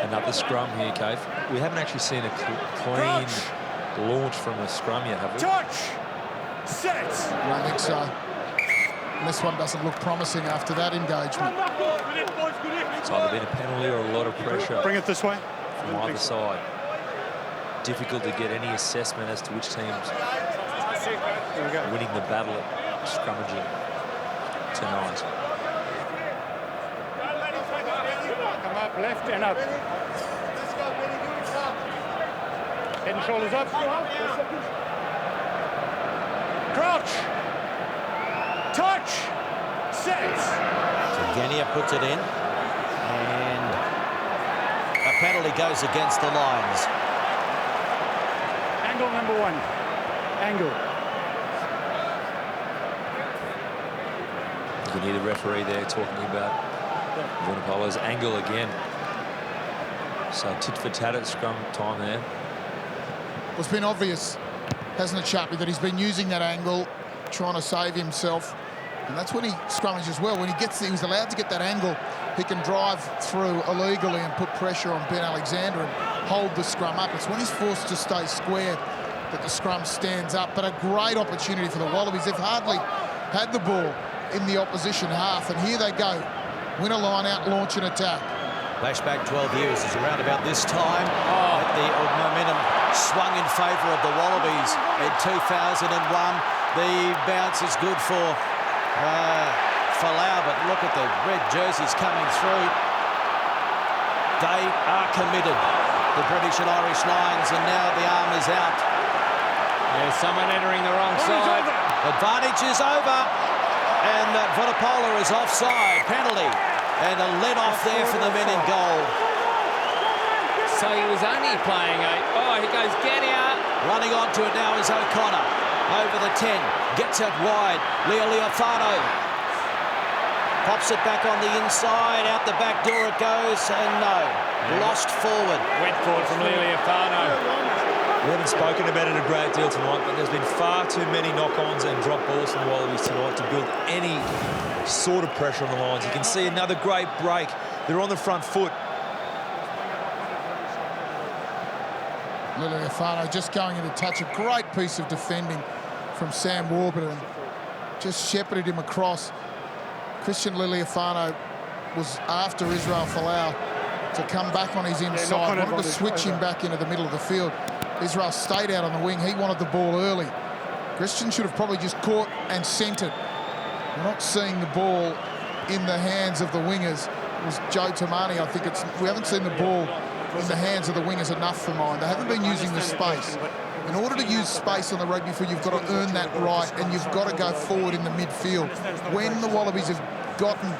C: Another scrum here, Cave. We haven't actually seen a clean launch from a scrum yet, have we?
E: Touch! Set!
B: I don't think so. And this one doesn't look promising after that engagement.
C: It's either been a penalty or a lot of pressure
E: Bring it this way.
C: from either side. Difficult to get any assessment as to which team's
E: There we go.
C: winning the battle at scrummaging tonight.
E: Come up, left and up. Head and shoulders up. Crouch! Touch! Set!
A: Genia puts it in, and a penalty goes against the Lions.
E: Angle number one. Angle.
C: You can hear the referee there talking about Vunipolo's angle again. So tit for tat at scrum time there.
B: Well, it's been obvious, hasn't it, Chappie, that he's been using that angle, trying to save himself. And that's when he scrummages well. When he gets there, he's allowed to get that angle. He can drive through illegally and put pressure on Ben Alexander and hold the scrum up. It's when he's forced to stay square that the scrum stands up. But a great opportunity for the Wallabies. They've hardly had the ball in the opposition half. And here they go. Win a line out, launch an attack.
A: Flashback 12 years is around about this time. The momentum swung in favour of the Wallabies in 2001. The bounce is good for Falau, but look at the red jerseys coming through. They are committed, the British and Irish Lions, and now the arm is out.
D: There's someone entering the wrong side.
A: Advantage is over, and Vunipola is offside. Penalty, and a let off there for the men in goal.
D: So he was only playing here goes Genia.
A: Running onto it now is O'Connor. Over the 10, gets it wide. Lealiifano pops it back on the inside. Out the back door it goes, and no, lost forward.
D: Went forward from Lealiifano.
C: We haven't spoken about it a great deal tonight, but there's been far too many knock-ons and drop balls from the Wallabies tonight to build any sort of pressure on the Lions. You can see another great break. They're on the front foot.
B: Lealiifano just going in to touch. A great piece of defending from Sam Warburton. Just shepherded him across. Christian Lealiifano was after Israel Folau to come back on his inside. Wanted to switch him back into the middle of the field. Israel stayed out on the wing. He wanted the ball early. Christian should have probably just caught and sent it. We're not seeing the ball in the hands of the wingers. It was Joe Tamani, I think. We haven't seen the ball in the hands of the wingers enough for mine. They haven't been using the space. In order to use space on the rugby field, you've got to earn that right, and you've got to go forward in the midfield. When the Wallabies have gotten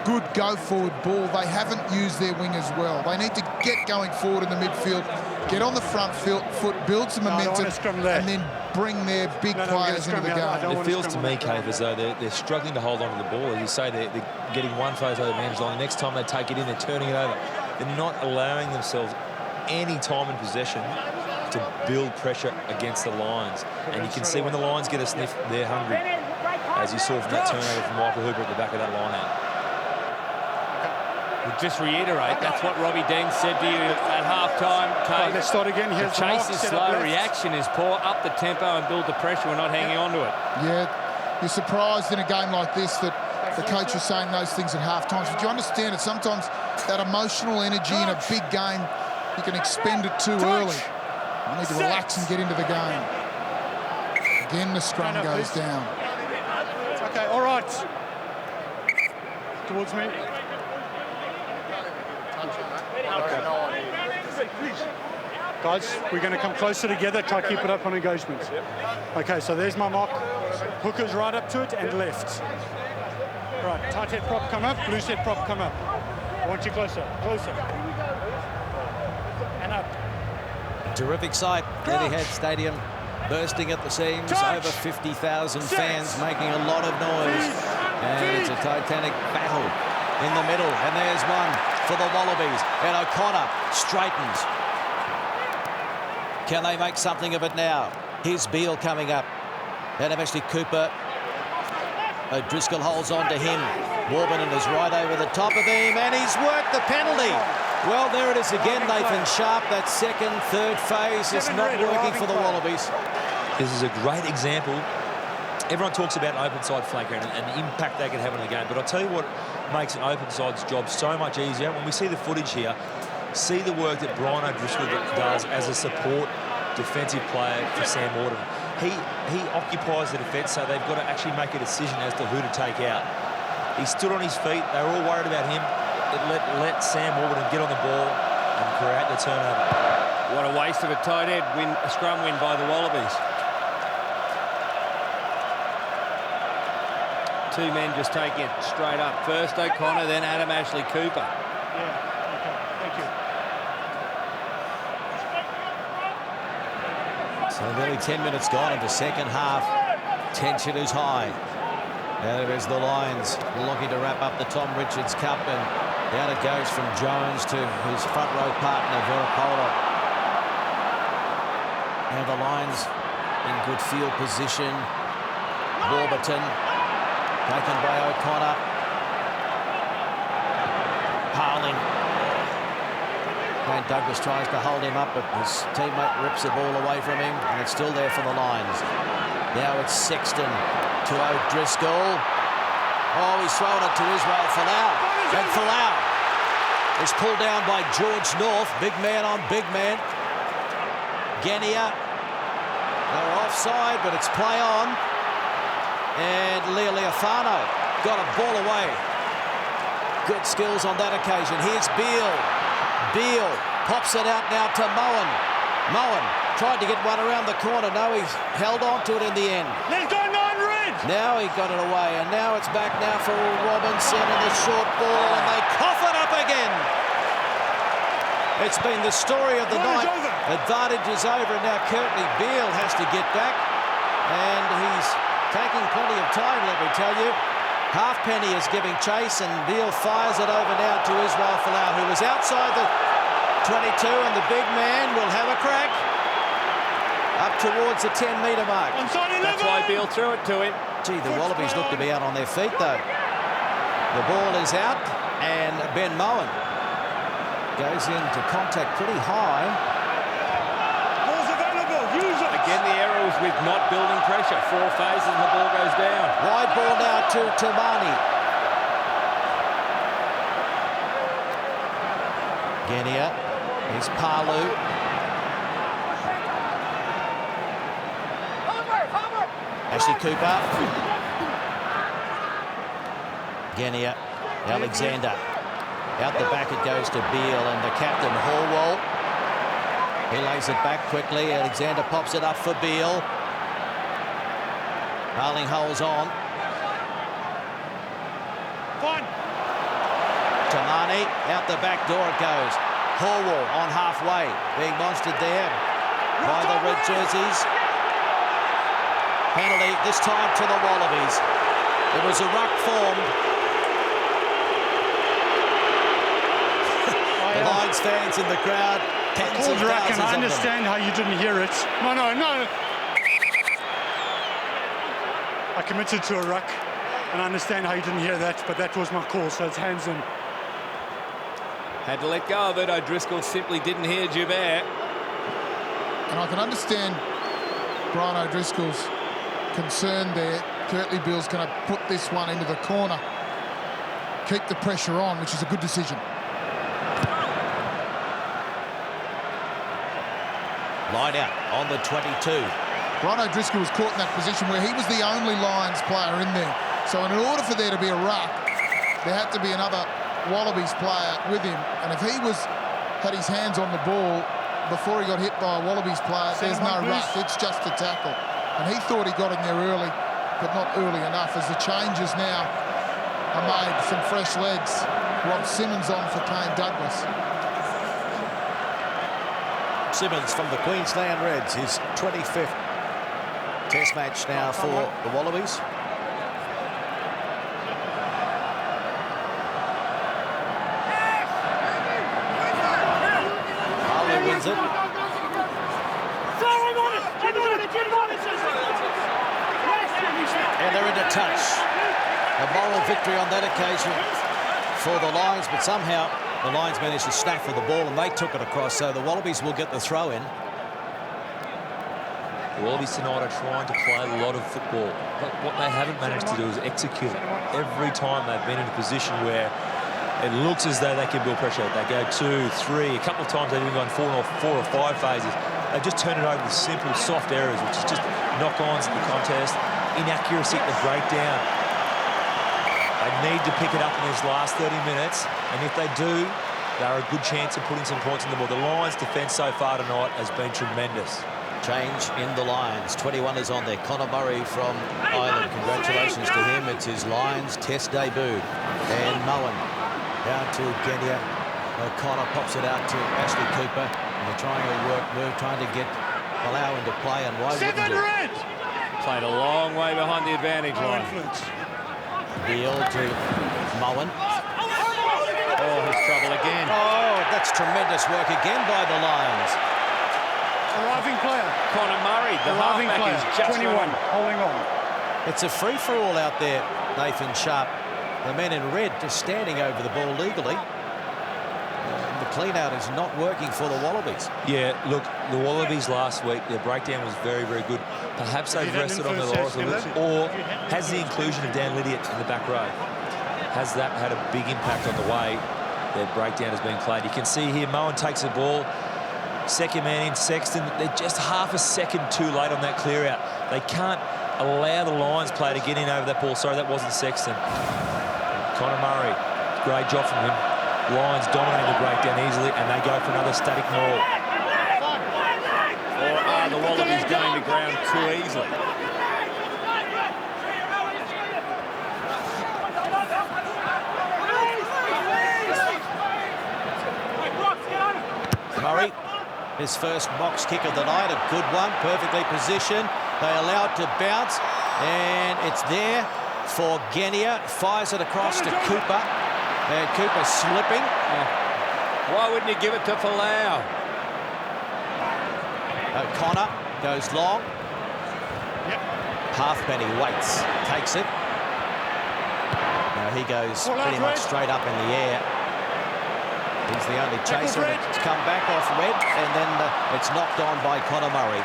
B: good go-forward ball, they haven't used their wingers well. They need to get going forward in the midfield, get on the front foot, build some momentum, and then bring their big players into the game.
C: It feels to me, Cave, as though they're struggling to hold on to the ball. As you say, they're getting one phase over the man's line. The next time they take it in, they're turning it over. They're not allowing themselves any time in possession to build pressure against the Lions. And you can see when the Lions get a sniff, they're hungry, as you saw from that turnover from Michael Hooper at the back of that line-out.
D: We'll just reiterate, that's what Robbie Dean said to you at half-time.
E: Right, let's start again. Here's
D: the chase is slow, reaction is poor, up the tempo and build the pressure. We're not hanging on to it.
B: Yeah, you're surprised in a game like this that the coach was saying those things at half-times, but you understand it. Sometimes that emotional energy in a big game, you can expend it too early. You need to relax and get into the game. Again, the scrum goes down.
E: Okay, all right. Towards me. Guys, we're going to come closer together, try to keep it up on engagement. Okay, so there's my mark. Hooker's right up to it and left. Right, tight head prop come up, loose head prop come up. I want you closer, closer. And up.
A: Terrific sight. Etihad Stadium bursting at the seams. Over 50,000 fans making a lot of noise. And it's a titanic battle in the middle. And there's one for the Wallabies. And O'Connor straightens. Can they make something of it now? Here's Beale coming up. And eventually Cooper. O'Driscoll holds on to him. Warburton is right over the top of him, and he's worked the penalty. Well, there it is again, Nathan Sharp. That second, third phase is not working for the Wallabies.
C: This is a great example. Everyone talks about an open side flanker and the impact they can have on the game, but I'll tell you what makes an open side's job so much easier. When we see the footage here, see the work that Brian O'Driscoll does as a support defensive player for Sam Waterman. He occupies the defence, so they've got to actually make a decision as to who to take out. He stood on his feet. They were all worried about him. Let Sam Warburton get on the ball and create the turnover.
D: What a waste of a tight end win, a scrum win by the Wallabies. Two men just taking it straight up. First O'Connor, then Adam Ashley Cooper.
E: Yeah, okay, thank you.
A: So nearly 10 minutes gone in the second half. Tension is high. Now there is the Lions looking to wrap up the Tom Richards Cup, and down it goes from Jones to his front row partner, Verapola. Now the Lions in good field position. Warburton taken by O'Connor. Parling. Wayne Douglas tries to hold him up, but his teammate rips the ball away from him, and it's still there for the Lions. Now it's Sexton to O'Driscoll. Oh, he's thrown it to Israel Folau. And Folau is pulled down by George North. Big man on big man. Genia. They're offside, but it's play on. And Lealiafano got a ball away. Good skills on that occasion. Here's Beale. Beale pops it out now to Moen. Moen tried to get one around the corner. No, he's held on to it in the end.
E: Let's go, nine red!
A: Now he got it away, and now it's back now for Robinson and the short ball, and they cough it up again. It's been the story of the night. Advantage is over, and now Courtney Beale has to get back, and he's taking plenty of time, let me tell you. Halfpenny is giving chase, and Beale fires it over now to Israel Folau, who was outside the 22, and the big man will have a crack up towards the 10-metre mark.
D: That's why Beale threw it to him.
A: Gee, the Wallabies look to be out on their feet, though. The ball is out, and Ben Moen goes into contact pretty high.
E: Ball's available, use it!
D: Again, the error was with not building pressure. 4 phases and the ball goes down.
A: Wide ball now to Tamani. Genia. Here's Palu. Ashley Cooper. Genia. Alexander. Out the back it goes to Beale, and the captain, Horwell. He lays it back quickly. Alexander pops it up for Beale. Darling holds on.
E: Fine.
A: Tamani, out the back door it goes. Horwell on halfway, being monstered there by the red jerseys. Penalty, this time to the Wallabies. It was a ruck formed. The Lions fans in the crowd. Tens of thousands
E: I
A: of them.
E: understand how you didn't hear it. No. I committed to a ruck, and I understand how you didn't hear that, but that was my call, so it's hands in.
D: Had to let go of it. O'Driscoll simply didn't hear Joubert.
B: And I can understand Brian O'Driscoll's concern there. Curtly Beale's going to put this one into the corner. Keep the pressure on, which is a good decision.
A: Line out on the 22.
B: Brian O'Driscoll was caught in that position where he was the only Lions player in there. So in order for there to be a ruck, there had to be another Wallabies player with him. And if he had his hands on the ball before he got hit by a Wallabies player, there's no ruck, it's just a tackle. And he thought he got in there early, but not early enough, as the changes now are made, some fresh legs. Rob Simmons on for Kane Douglas.
A: Simmons from the Queensland Reds, his 25th Test match now for the Wallabies. Harley wins it. And they're into touch. A moral victory on that occasion for the Lions, but somehow the Lions managed to snap for the ball and they took it across, so the Wallabies will get the throw in.
C: The Wallabies tonight are trying to play a lot of football, but what they haven't managed to do is execute it. Every time they've been in a position where it looks as though they can build pressure. They go 2, 3, a couple of times they've even gone 4 or 5 phases. They just turn it over with simple, soft errors, which is just knock-ons in the contest, inaccuracy at the breakdown. They need to pick it up in these last 30 minutes, and if they do, they're a good chance of putting some points on the board. The Lions' defence so far tonight has been tremendous.
A: Change in the Lions. 21 is on there. Connor Murray from Ireland. Congratulations to him. It's his Lions Test debut. And Moen down to Kenya. O'Connor pops it out to Ashley Cooper. And they're trying a work move, trying to get Palau into play. And why wouldn't it?
D: Played a long way behind the advantage line.
A: Deal to Moen.
D: Oh, his trouble again.
A: Oh, that's tremendous work again by the Lions.
E: Arriving player.
D: Connor Murray, the
E: Arriving
D: halfback,
E: player.
D: is just
E: 21,
D: running.
E: holding on.
A: It's a free-for-all out there, Nathan Sharp. The men in red just standing over the ball legally. The clean-out is not working for the Wallabies.
C: Yeah, look, the Wallabies last week, their breakdown was very, very good. Perhaps they've rested on their laurels a little bit, or has the inclusion of Dan Lydiate in the back row, has that had a big impact on the way their breakdown has been played? You can see here, Moen takes the ball, second man in, Sexton. They're just half a second too late on that clear out. They can't allow the Lions player to get in over that ball. Sorry, that wasn't Sexton. Connor Murray, great job from him. Lions dominating the breakdown easily, and they go for another static maul.
D: Or are the Wallabies going to ground too easily?
A: Murray, his first box kick of the night, a good one, perfectly positioned. They allow it to bounce, and it's there for Genia. Fires it across to Cooper, and Cooper slipping.
D: Oh. Why wouldn't you give it to Palau?
A: O'Connor goes long. Halfpenny waits, takes it. Now he goes pretty much straight up in the air. He's the only chaser, and it's come back off Red, and then it's knocked on by Connor Murray.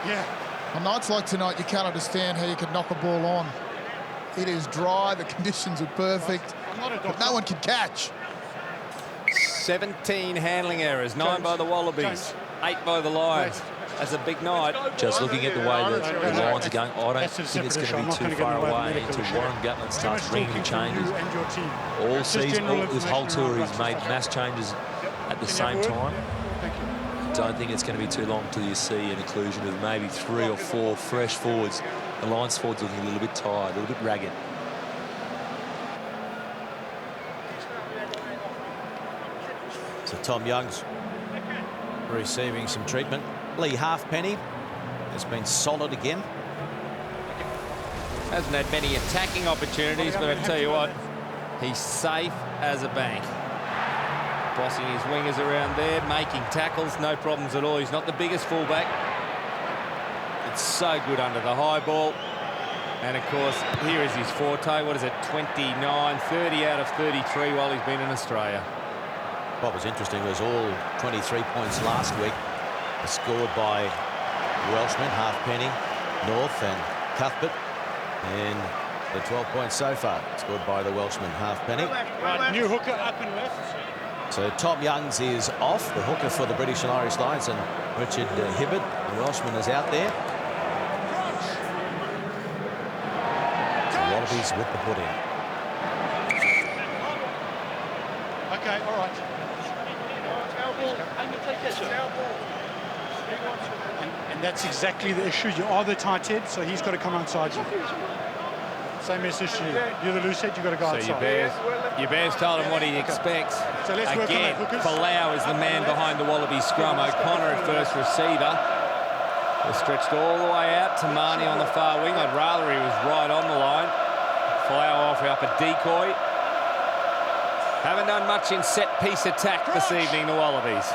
B: Yeah. On nights like tonight, you can't understand how you can knock a ball on. It is dry, the conditions are perfect, but no one can catch.
D: 17 handling errors, 9 by the Wallabies, 8 by the Lions. That's a big night.
C: Just looking at the way that the Lions are going, I don't think it's going to be too far away until Warren Gatland starts bringing the changes. All season, this whole tour, he's made mass changes at the same time. Don't think it's going to be too long till you see an inclusion of maybe 3 or 4 fresh forwards. The Lions forwards looking a little bit tired, a little bit ragged.
A: So Tom Young's receiving some treatment. Lee Halfpenny has been solid again.
D: Hasn't had many attacking opportunities, but I tell you what, he's safe as a bank. Bossing his wingers around there, making tackles, no problems at all. He's not the biggest fullback. It's so good under the high ball. And of course, here is his forte. What is it, 29, 30 out of 33 while he's been in Australia.
A: What was interesting was all 23 points last week scored by Welshmen, Halfpenny, North and Cuthbert. And the 12 points so far scored by the Welshman, Halfpenny.
E: Right, new hooker up and left.
A: So Tom Youngs is off, the hooker for the British and Irish Lions, and Richard Hibbert, the Welshman, is out there. The Wallabies with the put in.
E: Okay, all right. And that's exactly the issue. You are the tight head, so he's got to come outside you. Same message to you. You're the loose head, you've got to go outside.
D: Your Bears told him what he expects.
E: So let's work on
D: Again,
E: that, Hookers.
D: Falau is the man behind the Wallabies scrum. O'Connor at first receiver. Was stretched all the way out to Marnie on the far wing. I'd rather he was right on the line. Falau offering up a decoy. Haven't done much in set-piece attack this evening, the Wallabies.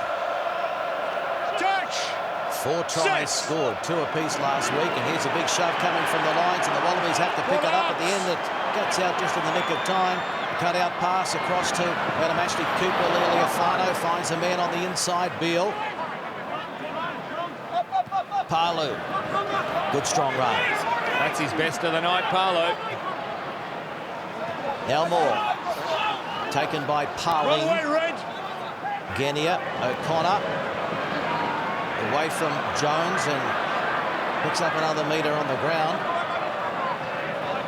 A: 4 tries scored, 2 apiece last week, and here's a big shove coming from the lines, and the Wallabies have to pick it up at the end. It gets out just in the nick of time. Cut out pass across to Adam Ashley Cooper. Lealiafano finds a man on the inside. Beale. Palu. Good strong run.
D: That's his best of the night, Palu.
A: Elmore. Taken by Parling. Genia. O'Connor. Away from Jones and picks up another metre on the ground.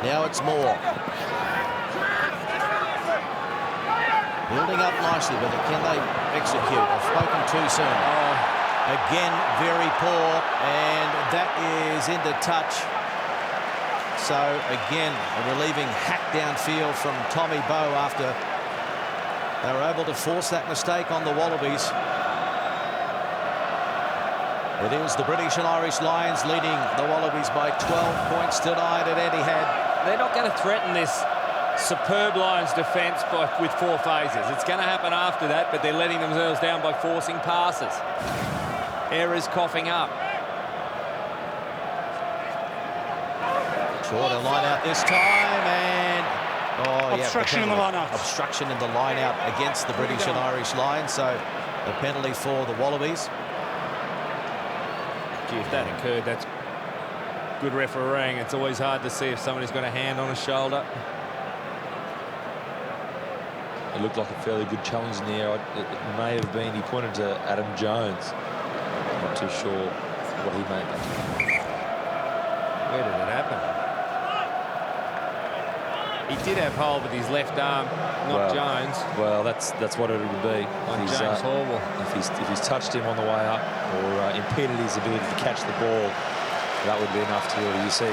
A: Now it's Moore. Building up nicely, but can they execute? I've spoken too soon. Again, very poor, and that is into touch. So again, a relieving hack downfield from Tommy Bowe after they were able to force that mistake on the Wallabies. It is the British and Irish Lions leading the Wallabies by 12 points tonight at Etihad.
D: They're not going to threaten this superb Lions defence with 4 phases. It's going to happen after that, but they're letting themselves down by forcing passes. Errors coughing up.
A: Shorter line out this time, and
E: obstruction in the line out.
A: Obstruction in the line out against the British and Irish Lions. So the penalty for the Wallabies.
D: Gee, if that occurred, that's good refereeing. It's always hard to see if somebody's got a hand on a shoulder.
C: It looked like a fairly good challenge in the air. It may have been, he pointed to Adam Jones. Not too sure what he made.
D: Where did it happen? He did have hold with his left arm, not Jones.
C: Well, that's what it would be.
D: On James Horwell.
C: If he's touched him on the way up or impeded his ability to catch the ball, that would be enough to really. You see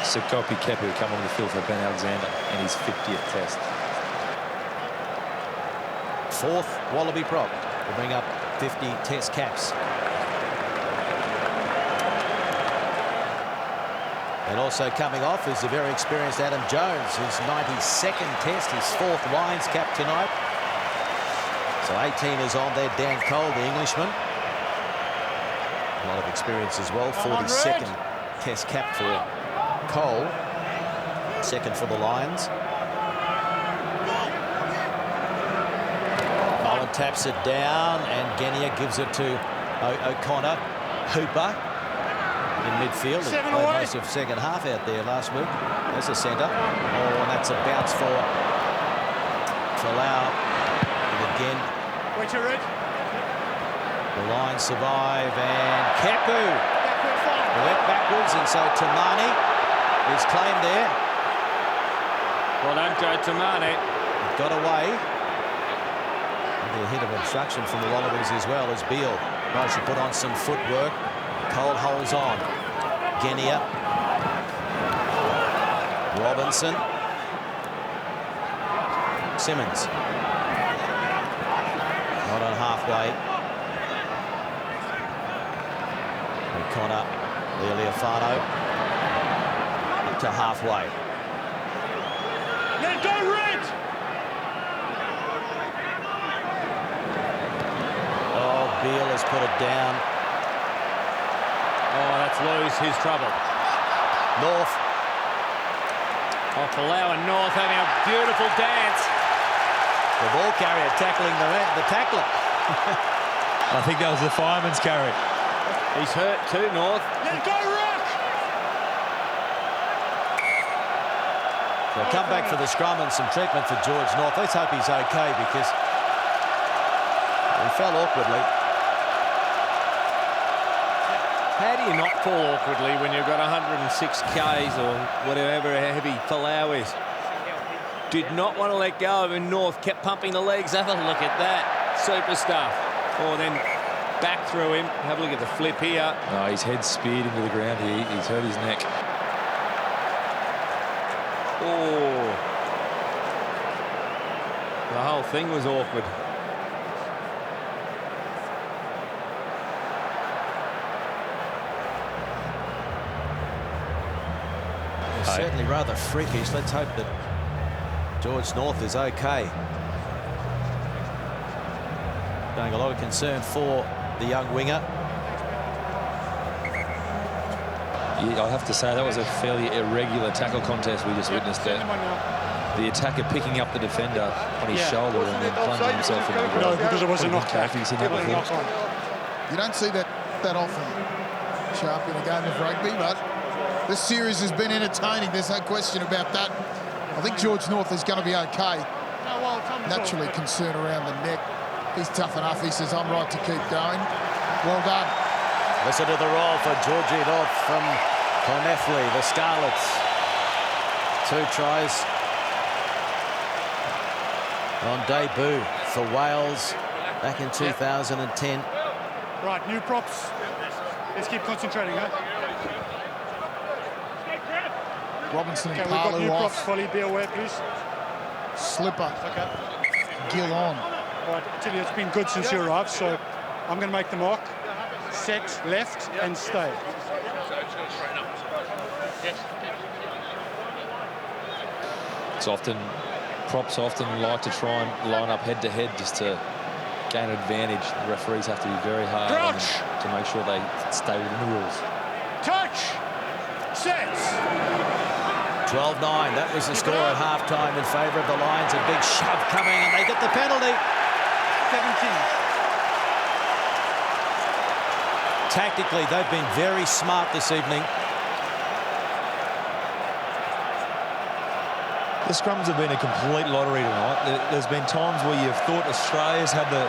C: Sekope Kepu come on the field for Ben Alexander in his 50th test.
A: 4th Wallaby prop will bring up 50 test caps. And also coming off is the very experienced Adam Jones, his 92nd test, his 4th Lions cap tonight. So 18 is on there. Dan Cole, the Englishman. A lot of experience as well. 42nd test cap for Cole. 2nd for the Lions. Bowen taps it down, and Genia gives it to O'Connor. Hooper in midfield. He played most of second half out there last week. There's a centre. Oh, and that's a bounce for Falau. And again, the Lions survive, and Kepu went backwards, and so Tamani is claimed there.
D: Well done, Joe Tamani.
A: Got away. A hit of obstruction from the Wallabies as well as Beale tries to put on some footwork. Cole holds on. Genia. Robinson. Simmons. Not on halfway. O'Connor. Lealiafano. Up to halfway.
E: Let go, Red!
A: Beale has put it down.
D: Oh, that's loose. His trouble.
A: North.
D: Oh, Falau and North having a beautiful dance.
A: The ball carrier tackling the tackler.
C: I think that was the fireman's carry.
D: He's hurt too, North.
E: Let go, Rock!
A: So come back for the scrum and some treatment for George North. Let's hope he's okay, because he fell awkwardly.
D: How do you not fall awkwardly when you've got 106 Ks or whatever heavy Falau is? Did not want to let go of him. North kept pumping the legs. Have a look at that. Super stuff. Oh, then back through him. Have a look at the flip here.
C: No, his head speared into the ground here. He's hurt his neck.
D: Oh. The whole thing was awkward.
A: Certainly rather freakish. Let's hope that George North is okay. Showing a lot of concern for the young winger.
C: Yeah, I have to say that was a fairly irregular tackle contest we just witnessed there. The attacker picking up the defender on his shoulder and then plunging himself into the ground.
E: No, because it was a knockback.
B: You don't see that often, Sharp, in a game of rugby, but this series has been entertaining. There's no question about that. I think George North is going to be okay. Naturally concerned around the neck. He's tough enough. He says, I'm right to keep going. Well done.
A: Listen to the roll for Georgie North from Clonethley, the Scarlets. 2 tries on debut for Wales back in 2010.
E: Right, new props. Let's keep concentrating, huh?
B: Robinson and
E: Okay, we've got new
B: Palu
E: props.
B: off.
E: Folly, be aware, please.
B: Slipper.
E: Okay.
B: Gill on.
E: Right, I tell you, it's been good since you arrived, so I'm going to make the mark. Set, left, and stay.
C: It's often, props often like to try and line up head to head just to gain advantage. The referees have to be very hard on them to make sure they stay within the rules.
E: Touch! Set!
A: 12-9, that was the score at half-time in favour of the Lions. A big shove coming and they get the penalty.
E: 17.
A: Tactically, they've been very smart this evening.
C: The scrums have been a complete lottery tonight. There's been times where you've thought Australia's had the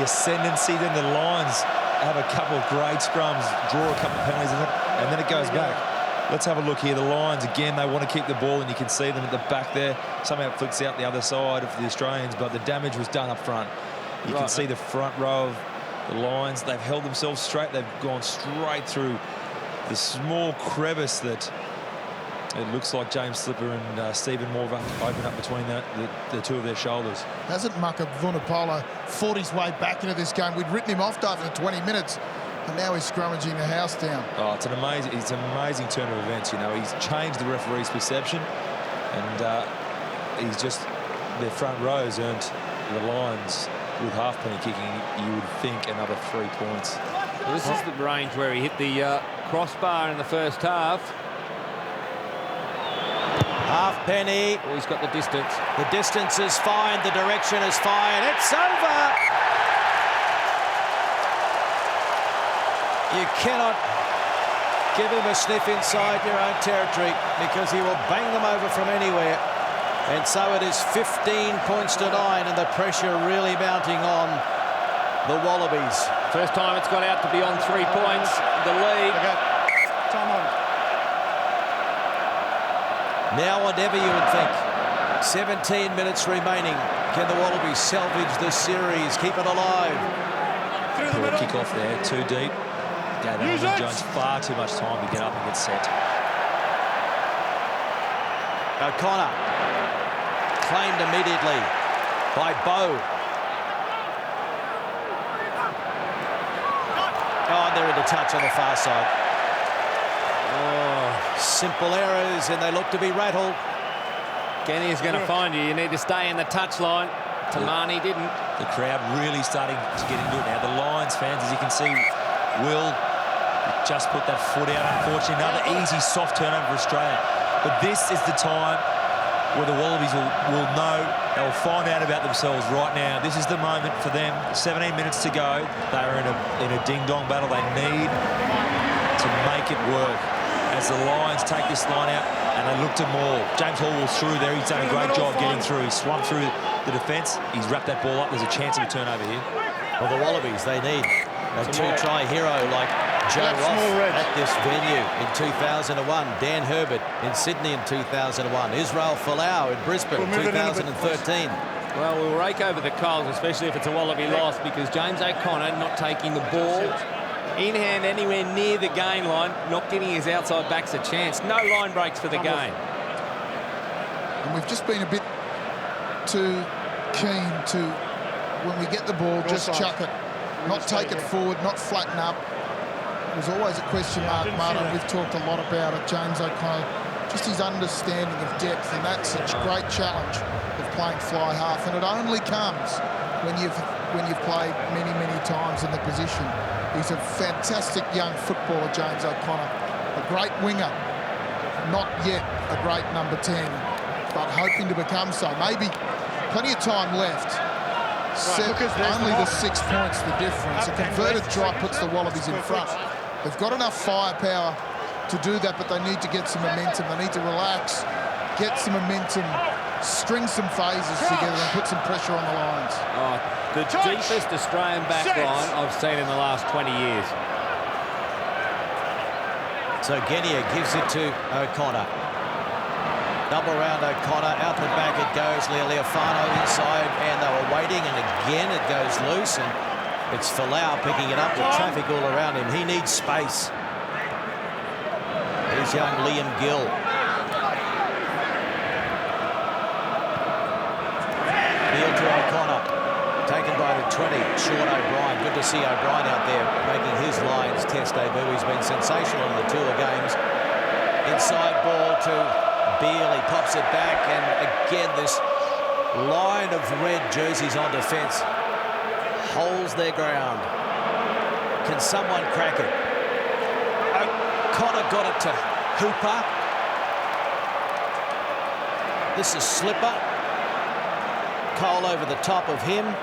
C: ascendancy, then the Lions have a couple of great scrums, draw a couple of penalties, and then it goes back. Let's have a look here. The Lions, again, they want to keep the ball, and you can see them at the back there. Somehow it flicks out the other side of the Australians, but the damage was done up front. You can see the front row of the Lions. They've held themselves straight. They've gone straight through the small crevice that it looks like James Slipper and Stephen Moore open up between the two of their shoulders.
B: Hasn't Maka Vunipola fought his way back into this game? We'd written him off after 20 minutes. And now he's scrummaging the house down.
C: Oh, it's an amazing turn of events. You know, he's changed the referee's perception, and he's just their front rows earned the Lions with halfpenny kicking. You would think another 3 points.
D: Well, this is the range where he hit the crossbar in the first half.
A: Halfpenny.
D: Oh, he's got the distance.
A: The distance is fine. The direction is fine. It's over. You cannot give him a sniff inside your own territory because he will bang them over from anywhere. And so it is 15 points to 9 and the pressure really mounting on the Wallabies.
D: First time it's got out to be on 3 points. The lead.
E: Okay. Time on.
A: Now or never, you would think. 17 minutes remaining. Can the Wallabies salvage this series? Keep it alive.
E: Through the
C: Poor
E: middle.
C: kick off there, too deep. Gave Alvin Jones far too much time to get up and get set.
A: O'Connor claimed immediately by Bowe. Oh, and they're into touch on the far side. Oh, simple errors, and they look to be rattled.
D: Kenny is going to find you. You need to stay in the touchline. Tamani didn't.
C: The crowd really starting to get into it now. The Lions fans, as you can see, will just put that foot out. Unfortunately, another easy, soft turnover for Australia. But this is the time where the Wallabies will know. They'll find out about themselves right now. This is the moment for them. 17 minutes to go. They are in a ding-dong battle. They need to make it work. As the Lions take this line out, and they look to Moore. James Hall was through there. He's done a great job getting through. He swung through the defence. He's wrapped that ball up. There's a chance of a turnover here.
A: Well, the Wallabies, they need a two-try hero like Joe Ross at this venue in 2001. Dan Herbert in Sydney in 2001. Israel Folau in Brisbane in 2013.
D: Well, we'll rake over the coals, especially if it's a Wallaby loss, because James O'Connor not taking the ball in hand anywhere near the gain line, not giving his outside backs a chance. No line breaks for the game.
B: And we've just been a bit too keen to, when we get the ball, just chuck it. Not take it forward, not flatten up. There's always a question mark, Martin. We've talked a lot about it. James O'Connor, just his understanding of depth, and that's a great challenge of playing fly half. And it only comes when you've played many, many times in the position. He's a fantastic young footballer, James O'Connor. A great winger, not yet a great number 10, but hoping to become so. Maybe plenty of time left. Only the 6 points the difference. A converted try puts the Wallabies in front. They've got enough firepower to do that, but they need to get some momentum. They need to relax, get some momentum, string some phases together and put some pressure on the lines.
D: Oh, the deepest Australian back line I've seen in the last 20 years.
A: So Genia gives it to O'Connor. Double round O'Connor, out the back it goes. Lealiafano inside, and they were waiting, and again it goes loose, and it's Folau picking it up with traffic all around him. He needs space. Here's young Liam Gill. Heel to O'Connor, taken by the 20, Sean O'Brien. Good to see O'Brien out there making his Lions test debut. He's been sensational in the tour games. Inside ball to Beale, he pops it back, and again this line of red jerseys on defence holds their ground. Can someone crack it? O'Connor got it to Hooper. This is Slipper. Cole over the top of him.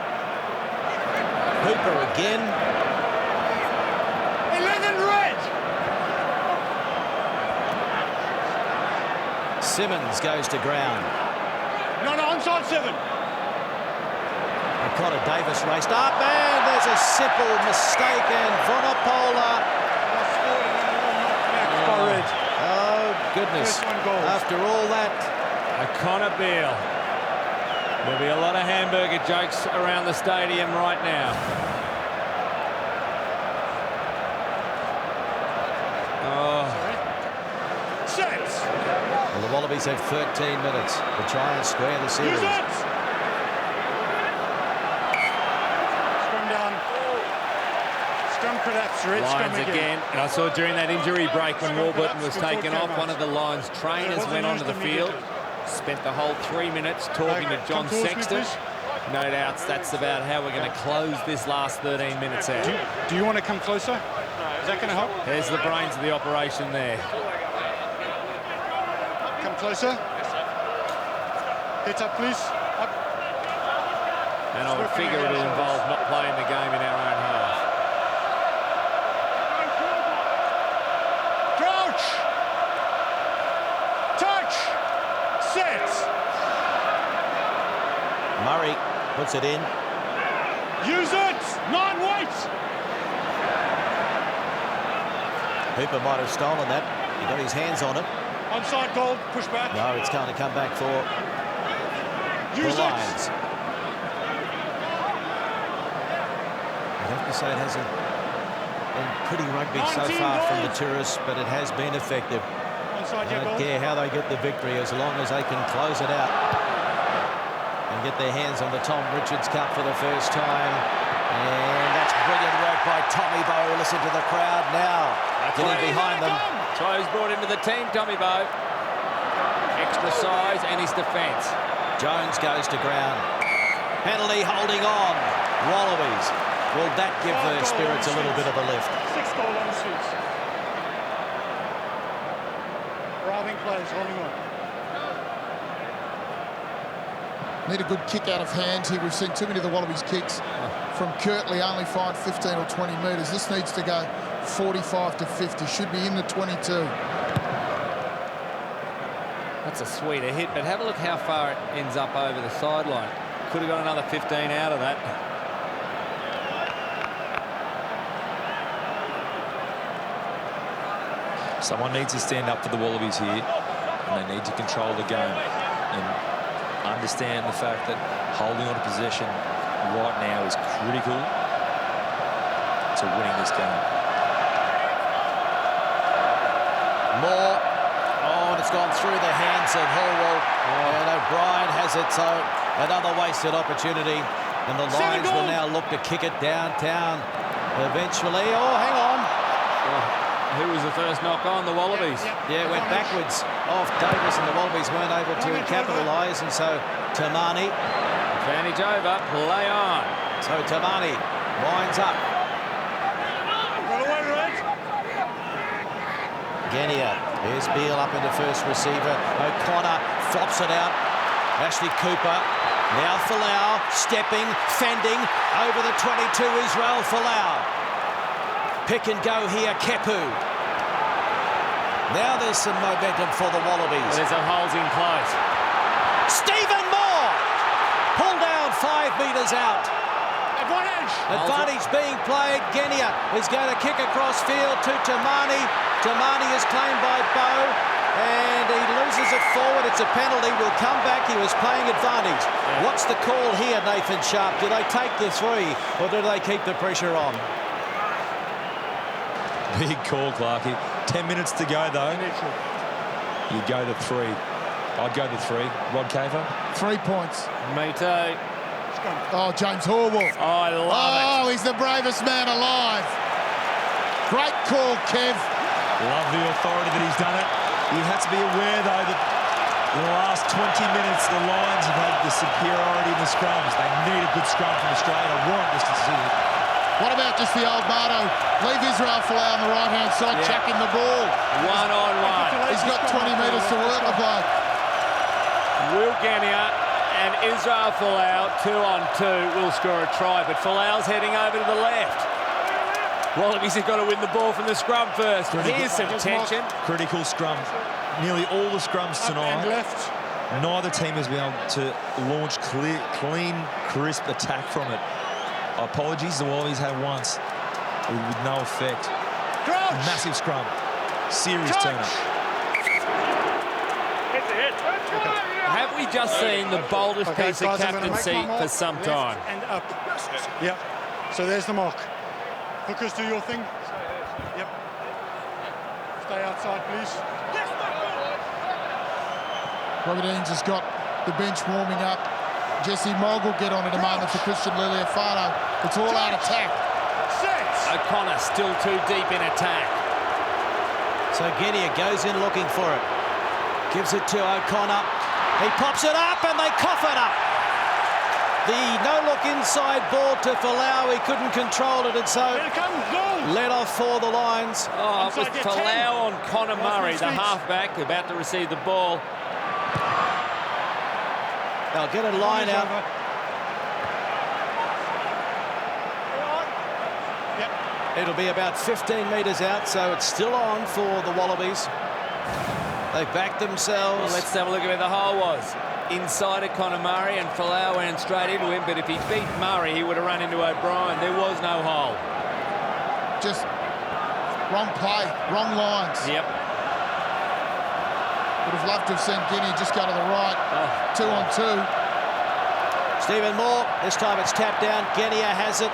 A: Hooper again.
E: 11 red.
A: Simmons goes to ground.
E: No, onside 7.
A: O'Connor Davis raced up, and there's a simple mistake, and Vonapola. Oh, goodness. After all that.
D: O'Connor Beale. There'll be a lot of hamburger jokes around the stadium right now.
A: Well, the Wallabies have 13 minutes to try and square the series.
E: Scrum down. Scrum collapse. Red
D: Lions
E: scrum
D: again. And I saw during that injury break when Warburton was taken off, one of the Lions trainers went onto the field, spent the whole 3 minutes talking to John Sexton. No doubts that's about how we're going to close this last 13 minutes out.
E: Do you want to come closer? Is that going to help?
D: There's the brains of the operation there.
E: Come closer. Get up, please. Up.
D: And I would figure it will involve not playing the game in our own half.
E: Crouch. Touch. Set.
A: Murray puts it in.
E: Use it. 9 weight.
A: Hooper might have stolen that. He got his hands on it.
E: Onside goal. Push back.
A: No, it's going to come back for the Lions. I'd have to say it hasn't been pretty rugby so far from the tourists, but it has been effective. I don't care how they get the victory as long as they can close it out and get their hands on the Tom Richards Cup for the first time. And that's brilliant work by Tommy Bowe. Listen to the crowd now. Getting behind them.
D: Try's brought into the team, Tommy Bowe. Extra size and his defence.
A: Jones goes to ground. Penalty holding on. Wallabies. Will that give their spirits a little bit of a lift?
E: 6 goal on suits. Arriving players holding on.
B: Need a good kick out of hand here. We've seen too many of the Wallabies kicks from Kirtley, only find 15 or 20 metres. This needs to go 45 to 50. Should be in the 22.
D: That's a sweeter hit, but have a look how far it ends up over the sideline. Could have got another 15 out of that.
C: Someone needs to stand up for the Wallabies here, and they need to control the game and understand the fact that holding on to possession right now is critical to winning this game.
A: More. Oh, and It's gone through the hands of Hallwell, and O'Brien has it, so another wasted opportunity. And the Lions will now look to kick it downtown eventually. Oh, hang on.
D: Who was the first knock on? The Wallabies.
A: Yeah, it went backwards off Davis, and the Wallabies weren't able to capitalise, and so Tamani.
D: Advantage over, play on.
A: So Tamani winds up. Genia, here's Beale up into first receiver. O'Connor flops it out. Ashley Cooper, now Folau, stepping, fending, over the 22, Israel Folau. Pick and go here, Kepu. Now there's some momentum for the Wallabies.
D: There's a holes in close.
A: Stephen Moore! Pulled down 5 metres out. Advantage being played. Genia is going to kick across field to Tamani. Tamani is claimed by Bow, and he loses it forward. It's a penalty. Will come back. He was playing advantage.
D: Yeah.
A: What's the call here, Nathan Sharp? Do they take the 3, or do they keep the pressure on?
C: Big call, Clarkie. 10 minutes to go, though. You go to 3. I'd go to 3. Rod Caver?
B: 3 points.
D: Me too.
B: Oh, James Horwell.
D: Oh, I love it.
B: Oh, he's the bravest man alive. Great call, Kev.
C: Love the authority that he's done it. You have to be aware, though, that in the last 20 minutes, the Lions have had the superiority in the scrums. They need a good scrum from Australia to warrant this decision.
B: What about just the old motto? Leave Israel Folau on the right-hand side, chucking the ball.
D: 1-on-1.
B: He's got 20 metres to work the bloke.
D: Will Genia and Israel Folau, 2-on-2, will score a try, but Folau's heading over to the left. Wallabies have got to win the ball from the scrum first. Here's some tension.
C: Critical scrum. Nearly all the scrums tonight.
E: Left.
C: Neither team has been able to launch clean, crisp attack from it. Apologies, the Wallabies had once with no effect.
E: Crouch.
C: Massive scrum. Serious turn-up.
D: Have we just seen the boldest piece of captaincy for some time?
E: And up. Yep. So there's the mark. Hookers, do your thing. Yep. Stay outside, please.
B: Robert Deans has got the bench warming up. Jesse Mogg will get on in a moment for Christian Liliafano. It's all out attack.
D: O'Connor still too deep in attack.
A: So Genia goes in looking for it. Gives it to O'Connor. He pops it up and they cough it up. The no-look inside ball to Folau. He couldn't control it, and so let off for the Lions.
D: Oh, it was Folau on Connor Murray, the halfback, about to receive the ball.
A: They'll get a line out. It'll be about 15 metres out, so it's still on for the Wallabies. They've backed themselves.
D: Well, let's have a look at where the hole was. Inside of Connor Murray, and Folau went straight into him, but if he beat Murray, he would have run into O'Brien. There was no hole.
B: Just wrong play, wrong lines.
D: Yep.
B: Would have loved to have seen Guinea just go to the right. 2-on-2.
A: Stephen Moore, this time it's tapped down. Genia has it.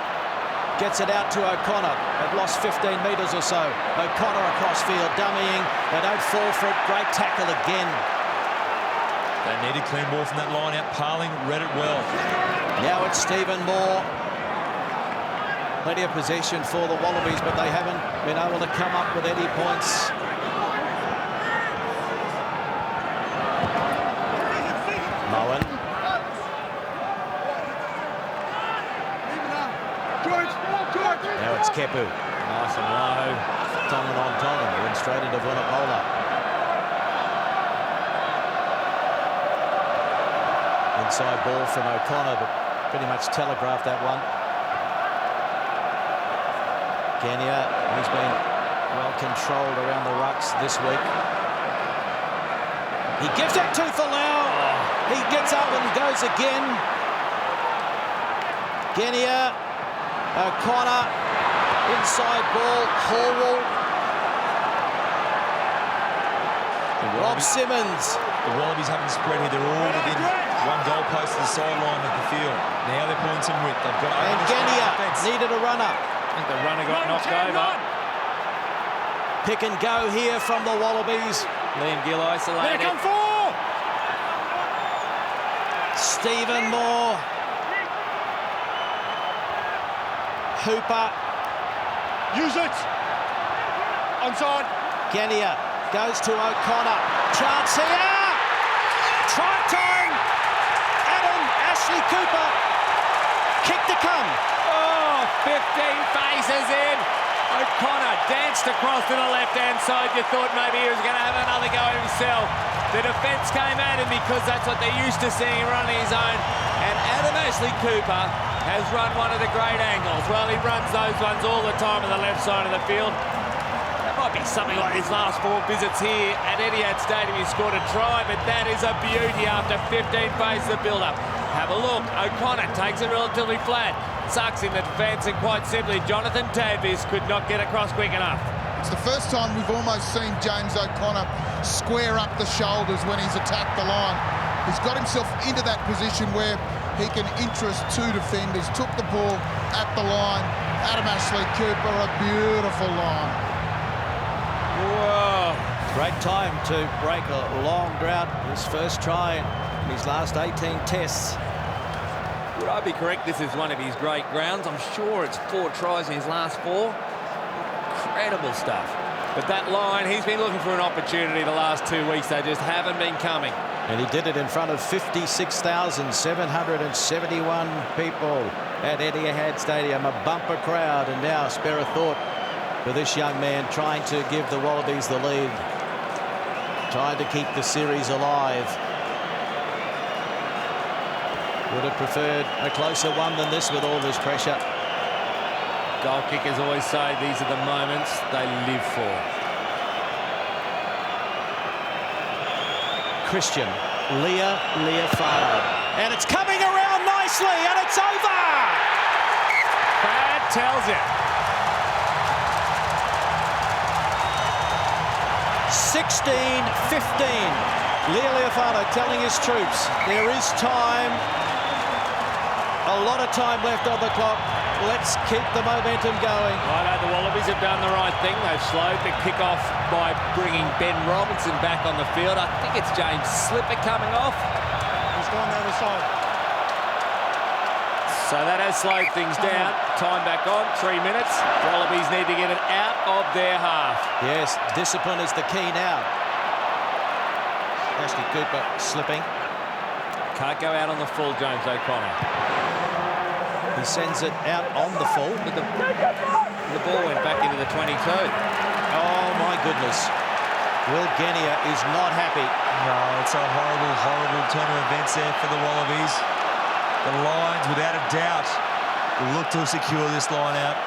A: Gets it out to O'Connor. They've lost 15 metres or so. O'Connor across field, dummying. They don't fall for it. Great tackle again.
C: They need a clean ball from that line out. Parling read it well.
A: Now it's Stephen Moore. Plenty of possession for the Wallabies, but they haven't been able to come up with any points. Moen. Now it's Kepu.
D: Nice and low.
A: Tongan on Tongan. They went straight into Vunapola. Inside ball from O'Connor, but pretty much telegraphed that one. Genia, he's been well controlled around the rucks this week. He gives it to Folau. He gets up and goes again. Genia, O'Connor, inside ball, Hallwell. Rob Simmons.
C: The Wallabies haven't spread here. They're all within one goalpost to the sideline of the field. Now they're points in width. They've got to
A: And Genia needed a runner.
D: I think the runner got knocked over.
A: Pick and go here from the Wallabies.
D: Liam Gill isolated.
E: There come four!
A: Stephen Moore. Hooper.
E: Use it! Onside.
A: Genia goes to O'Connor. Chance here! Try time! Adam Ashley Cooper. Kick to come.
D: Oh, 15 faces in. O'Connor danced across to the left-hand side. You thought maybe he was going to have another go at himself. The defence came at him because that's what they're used to seeing him running his own. And Adam Ashley Cooper has run one of the great angles. Well, he runs those ones all the time on the left side of the field. That might be something like his last 4 visits here at Etihad Stadium. He scored a try, but that is a beauty after 15 phases of build-up. Have a look. O'Connor takes it relatively flat. Sucks in the defence, and quite simply, Jonathan Davies could not get across quick enough.
B: It's the first time we've almost seen James O'Connor square up the shoulders when he's attacked the line. He's got himself into that position where he can interest 2 defenders. Took the ball at the line. Adam Ashley Cooper, a beautiful line.
D: Whoa.
A: Great time to break a long drought. His first try in his last 18 tests.
D: Would I be correct? This is one of his great grounds. I'm sure it's 4 tries in his last 4. Incredible stuff. But that line, he's been looking for an opportunity the last 2 weeks. They just haven't been coming.
A: And he did it in front of 56,771 people at Etihad Stadium, a bumper crowd. And now spare a thought for this young man trying to give the Wallabies the lead, trying to keep the series alive. Would have preferred a closer one than this with all this pressure.
D: Goal kickers always say these are the moments they live for.
A: Christian Leofano. And it's coming around nicely, and it's over!
D: That tells you.
A: 16-15. Leofano telling his troops there is time. A lot of time left on the clock. Let's keep the momentum going.
D: Righto, the Wallabies have done the right thing. They've slowed the kick-off by bringing Ben Robinson back on the field. I think it's James Slipper coming off.
E: He's gone the other side.
D: So that has slowed things down. Time back on, 3 minutes. Wallabies need to get it out of their half.
A: Yes, discipline is the key now. Ashley Cooper slipping.
D: Can't go out on the full, James O'Connor.
A: He sends it out on the full.
D: But the ball went back into the 22.
A: Oh, my goodness. Will Genia is not happy.
C: No, it's a horrible, horrible turn of events there for the Wallabies. The Lions, without a doubt, will look to secure this line out,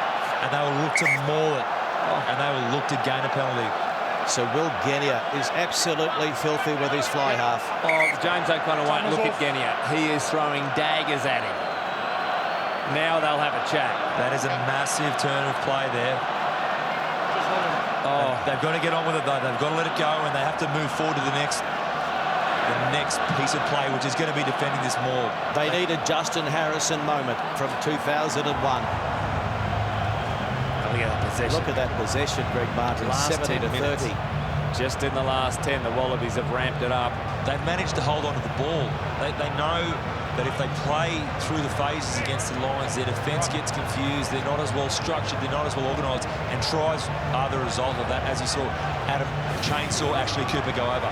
C: and they will look to maul it, and they will look to gain a penalty.
A: So Will Genia is absolutely filthy with his fly half.
D: Oh, James O'Connor won't look at Genia. He is throwing daggers at him. Now they'll have a chat.
C: That is a massive turn of play there. Oh, they've got to get on with it, though. They've got to let it go, and they have to move forward to the next piece of play, which is going to be defending this maul.
A: They need a Justin Harrison moment from 2001.
D: Look at that possession.
A: Look at that possession, Greg Martin, 70-30.
D: Just in the last 10, the Wallabies have ramped it up.
C: They've managed to hold on to the ball. They know that if they play through the phases against the Lions, their defence gets confused, they're not as well structured, they're not as well organised, and tries are the result of that, as you saw Adam chainsaw Ashley Cooper go over.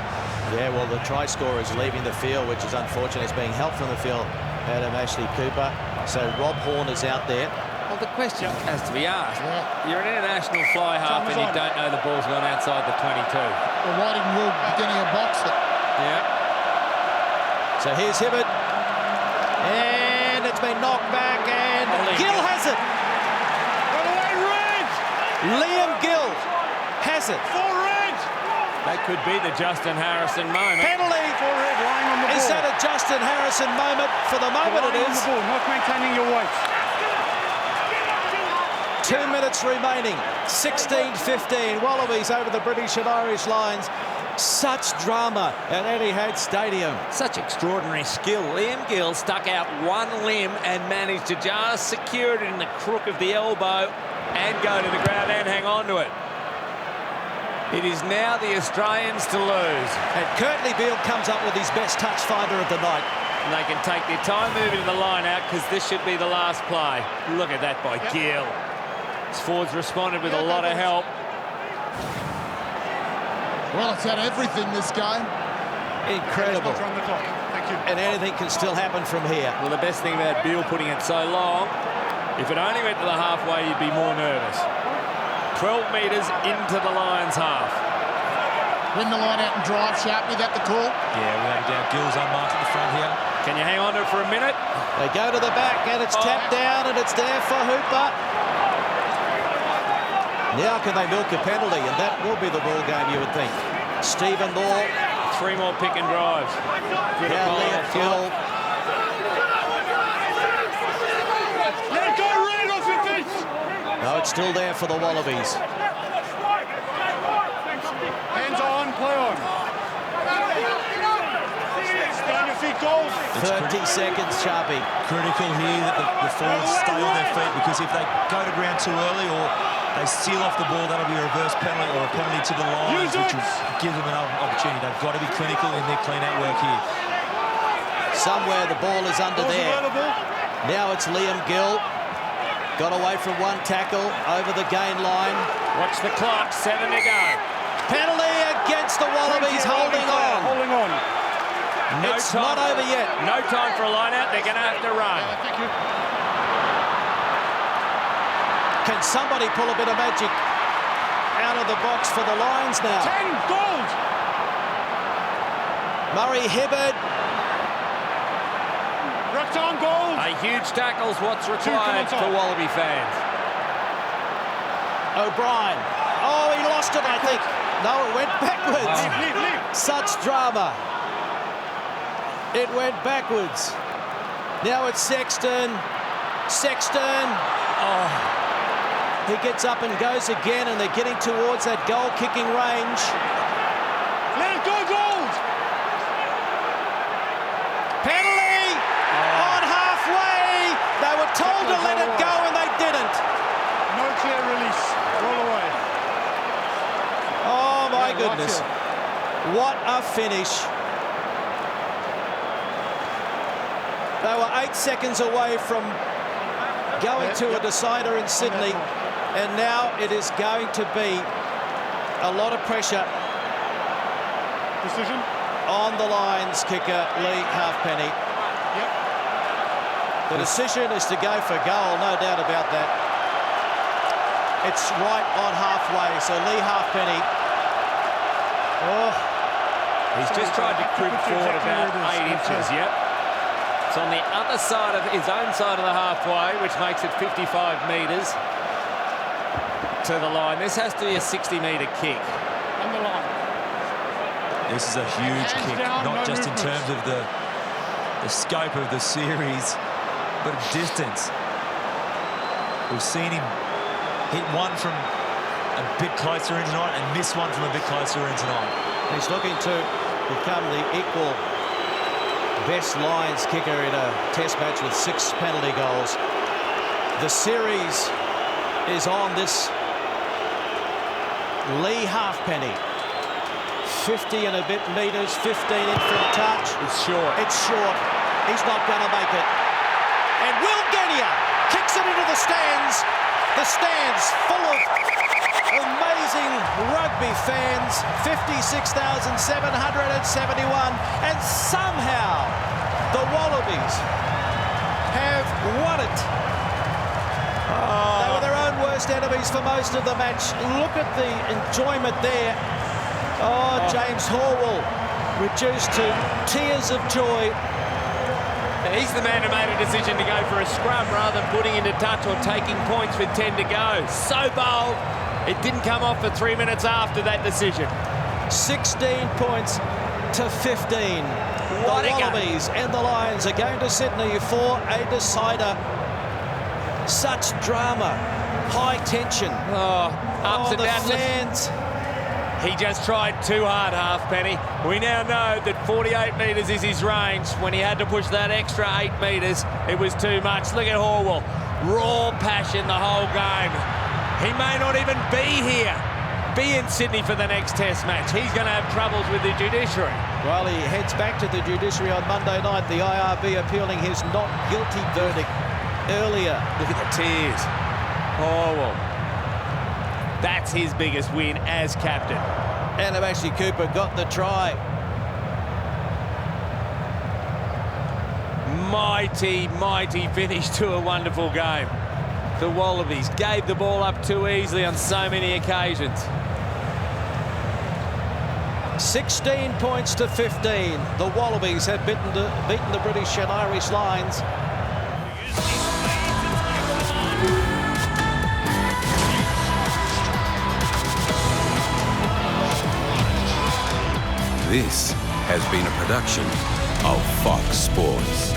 A: Yeah, well, the try scorer is leaving the field, which is unfortunate. He's being helped from the field, Adam Ashley Cooper. So Rob Horn is out there.
D: Well, the question has to be asked. You're an international fly half and you don't know the ball's gone outside the 22.
B: Well, why didn't Will Genia box it?
D: Yeah.
A: So here's Hibbert. And it's been knocked back, and Gill has it. Liam Gill has it.
D: That could be the Justin Harrison moment.
A: Penalty.
E: Lying on the ball.
A: Is that a Justin Harrison moment? For the moment it is.
E: Not maintaining your weight.
A: 2 minutes remaining. 16-15. Wallabies over the British and Irish Lions. Such drama at Etihad Stadium.
D: Such extraordinary skill. Liam Gill stuck out one limb and managed to just secure it in the crook of the elbow and go to the ground and hang on to it. It is now the Australians to lose.
A: And Curtly Beale comes up with his best touch finder of the night.
D: And they can take their time moving to the line out because this should be the last play. Look at that by Gill. His forwards responded with a lot of help.
B: Well, it's had everything this game.
A: Incredible.
E: Run the clock. Thank you.
A: And anything can still happen from here.
D: Well, the best thing about Beale putting it so long, if it only went to the halfway, you'd be more nervous. 12 metres into the Lions' half.
B: Win the line out and drive sharply. That the call?
C: Yeah, without a doubt, Gill's unmarked at the front here.
D: Can you hang on to it for a minute?
A: They go to the back and it's tapped down and it's there for Hooper. Now can they milk a penalty? And that will be the ball game, you would think. Stephen Moore.
D: 3 more pick and drives.
A: Now Liam Gill.
E: Let it go, right off your feet.
A: No, it's still there for the Wallabies.
E: Hands on, play on. Stay on your feet, goals.
A: 30 seconds, Sharpie.
C: Critical here that the forwards stay on their feet, because if they go to ground too early or they seal off the ball, that'll be a reverse penalty or a penalty to the Lions, which will give them another opportunity. They've got to be clinical in their clean-out work here.
A: Somewhere the ball is under there. Now it's Liam Gill. Got away from one tackle over the gain line.
D: Watch the clock, 7 to go.
A: Penalty against the Wallabies, holding on.
E: Holding on.
A: It's not over yet.
D: No time for a line-out. They're going to have to run.
B: Thank you.
A: Can somebody pull a bit of magic out of the box for the Lions now?
E: 10 goals.
A: Murray Hibbard.
E: Rocked on goals.
D: A huge tackle's what's required for Wallaby fans.
A: O'Brien. Oh, he lost it, I think. No, it went backwards.
E: Leave.
A: Such drama. It went backwards. Now it's Sexton. Oh. He gets up and goes again, and they're getting towards that goal-kicking range.
E: Let it go, goals.
A: Penalty on halfway. They were told to let it go, and they didn't.
E: No clear release. Roll away.
A: Oh, my goodness. What a finish. They were 8 seconds away from going to a decider in Sydney, and now it is going to be a lot of pressure
E: Decision.
A: on the Lions kicker, Lee Halfpenny.
E: Yep.
A: The decision is to go for goal, no doubt about that. It's right on halfway, so Lee Halfpenny. Oh,
D: He's just tried to creep forward about 8 inches, yep. It's on the other side of his own side of the halfway, which makes it 55 metres to the line. This has to be a 60-metre kick.
E: On the line.
C: This is a huge kick, not just in terms of the scope of the series, but of distance. We've seen him hit one from a bit closer in tonight and miss one from a bit closer in tonight.
A: he's looking to become the equal best Lions kicker in a test match with 6 penalty goals. The series is on this Lee Halfpenny. 50 and a bit metres, 15 in from touch.
D: It's short.
A: It's short. He's not going to make it. And Will Genia kicks it into the stands. The stands full of amazing rugby fans. 56,771. And somehow the Wallabies have won it. They were their own worst enemies for most of the match. Look at the enjoyment there. Oh, James Horwell reduced to tears of joy.
D: He's the man who made a decision to go for a scrum rather than putting into touch or taking points with 10 to go. So bold. It didn't come off for 3 minutes after that decision.
A: 16 points to 15.
D: What
A: The
D: a game.
A: Wallabies and the Lions are going to Sydney for a decider. Such drama, high tension.
D: Ups and
A: the
D: downs.
A: fans.
D: He just tried too hard, Halfpenny. We now know that 48 metres is his range. When he had to push that extra 8 metres, it was too much. Look at Horwell. Raw passion the whole game. He may not even be here be in Sydney for the next Test match. He's going to have troubles with the judiciary.
A: Well, he heads back to the judiciary on Monday night. The IRB appealing his not guilty verdict earlier.
D: Look at the tears. Oh, well, that's his biggest win as captain.
A: And actually Cooper got the try.
D: Mighty, mighty finish to a wonderful game. The Wallabies gave the ball up too easily on so many occasions.
A: 16 points to 15. The Wallabies have beaten the British and Irish Lions.
F: This has been a production of Fox Sports.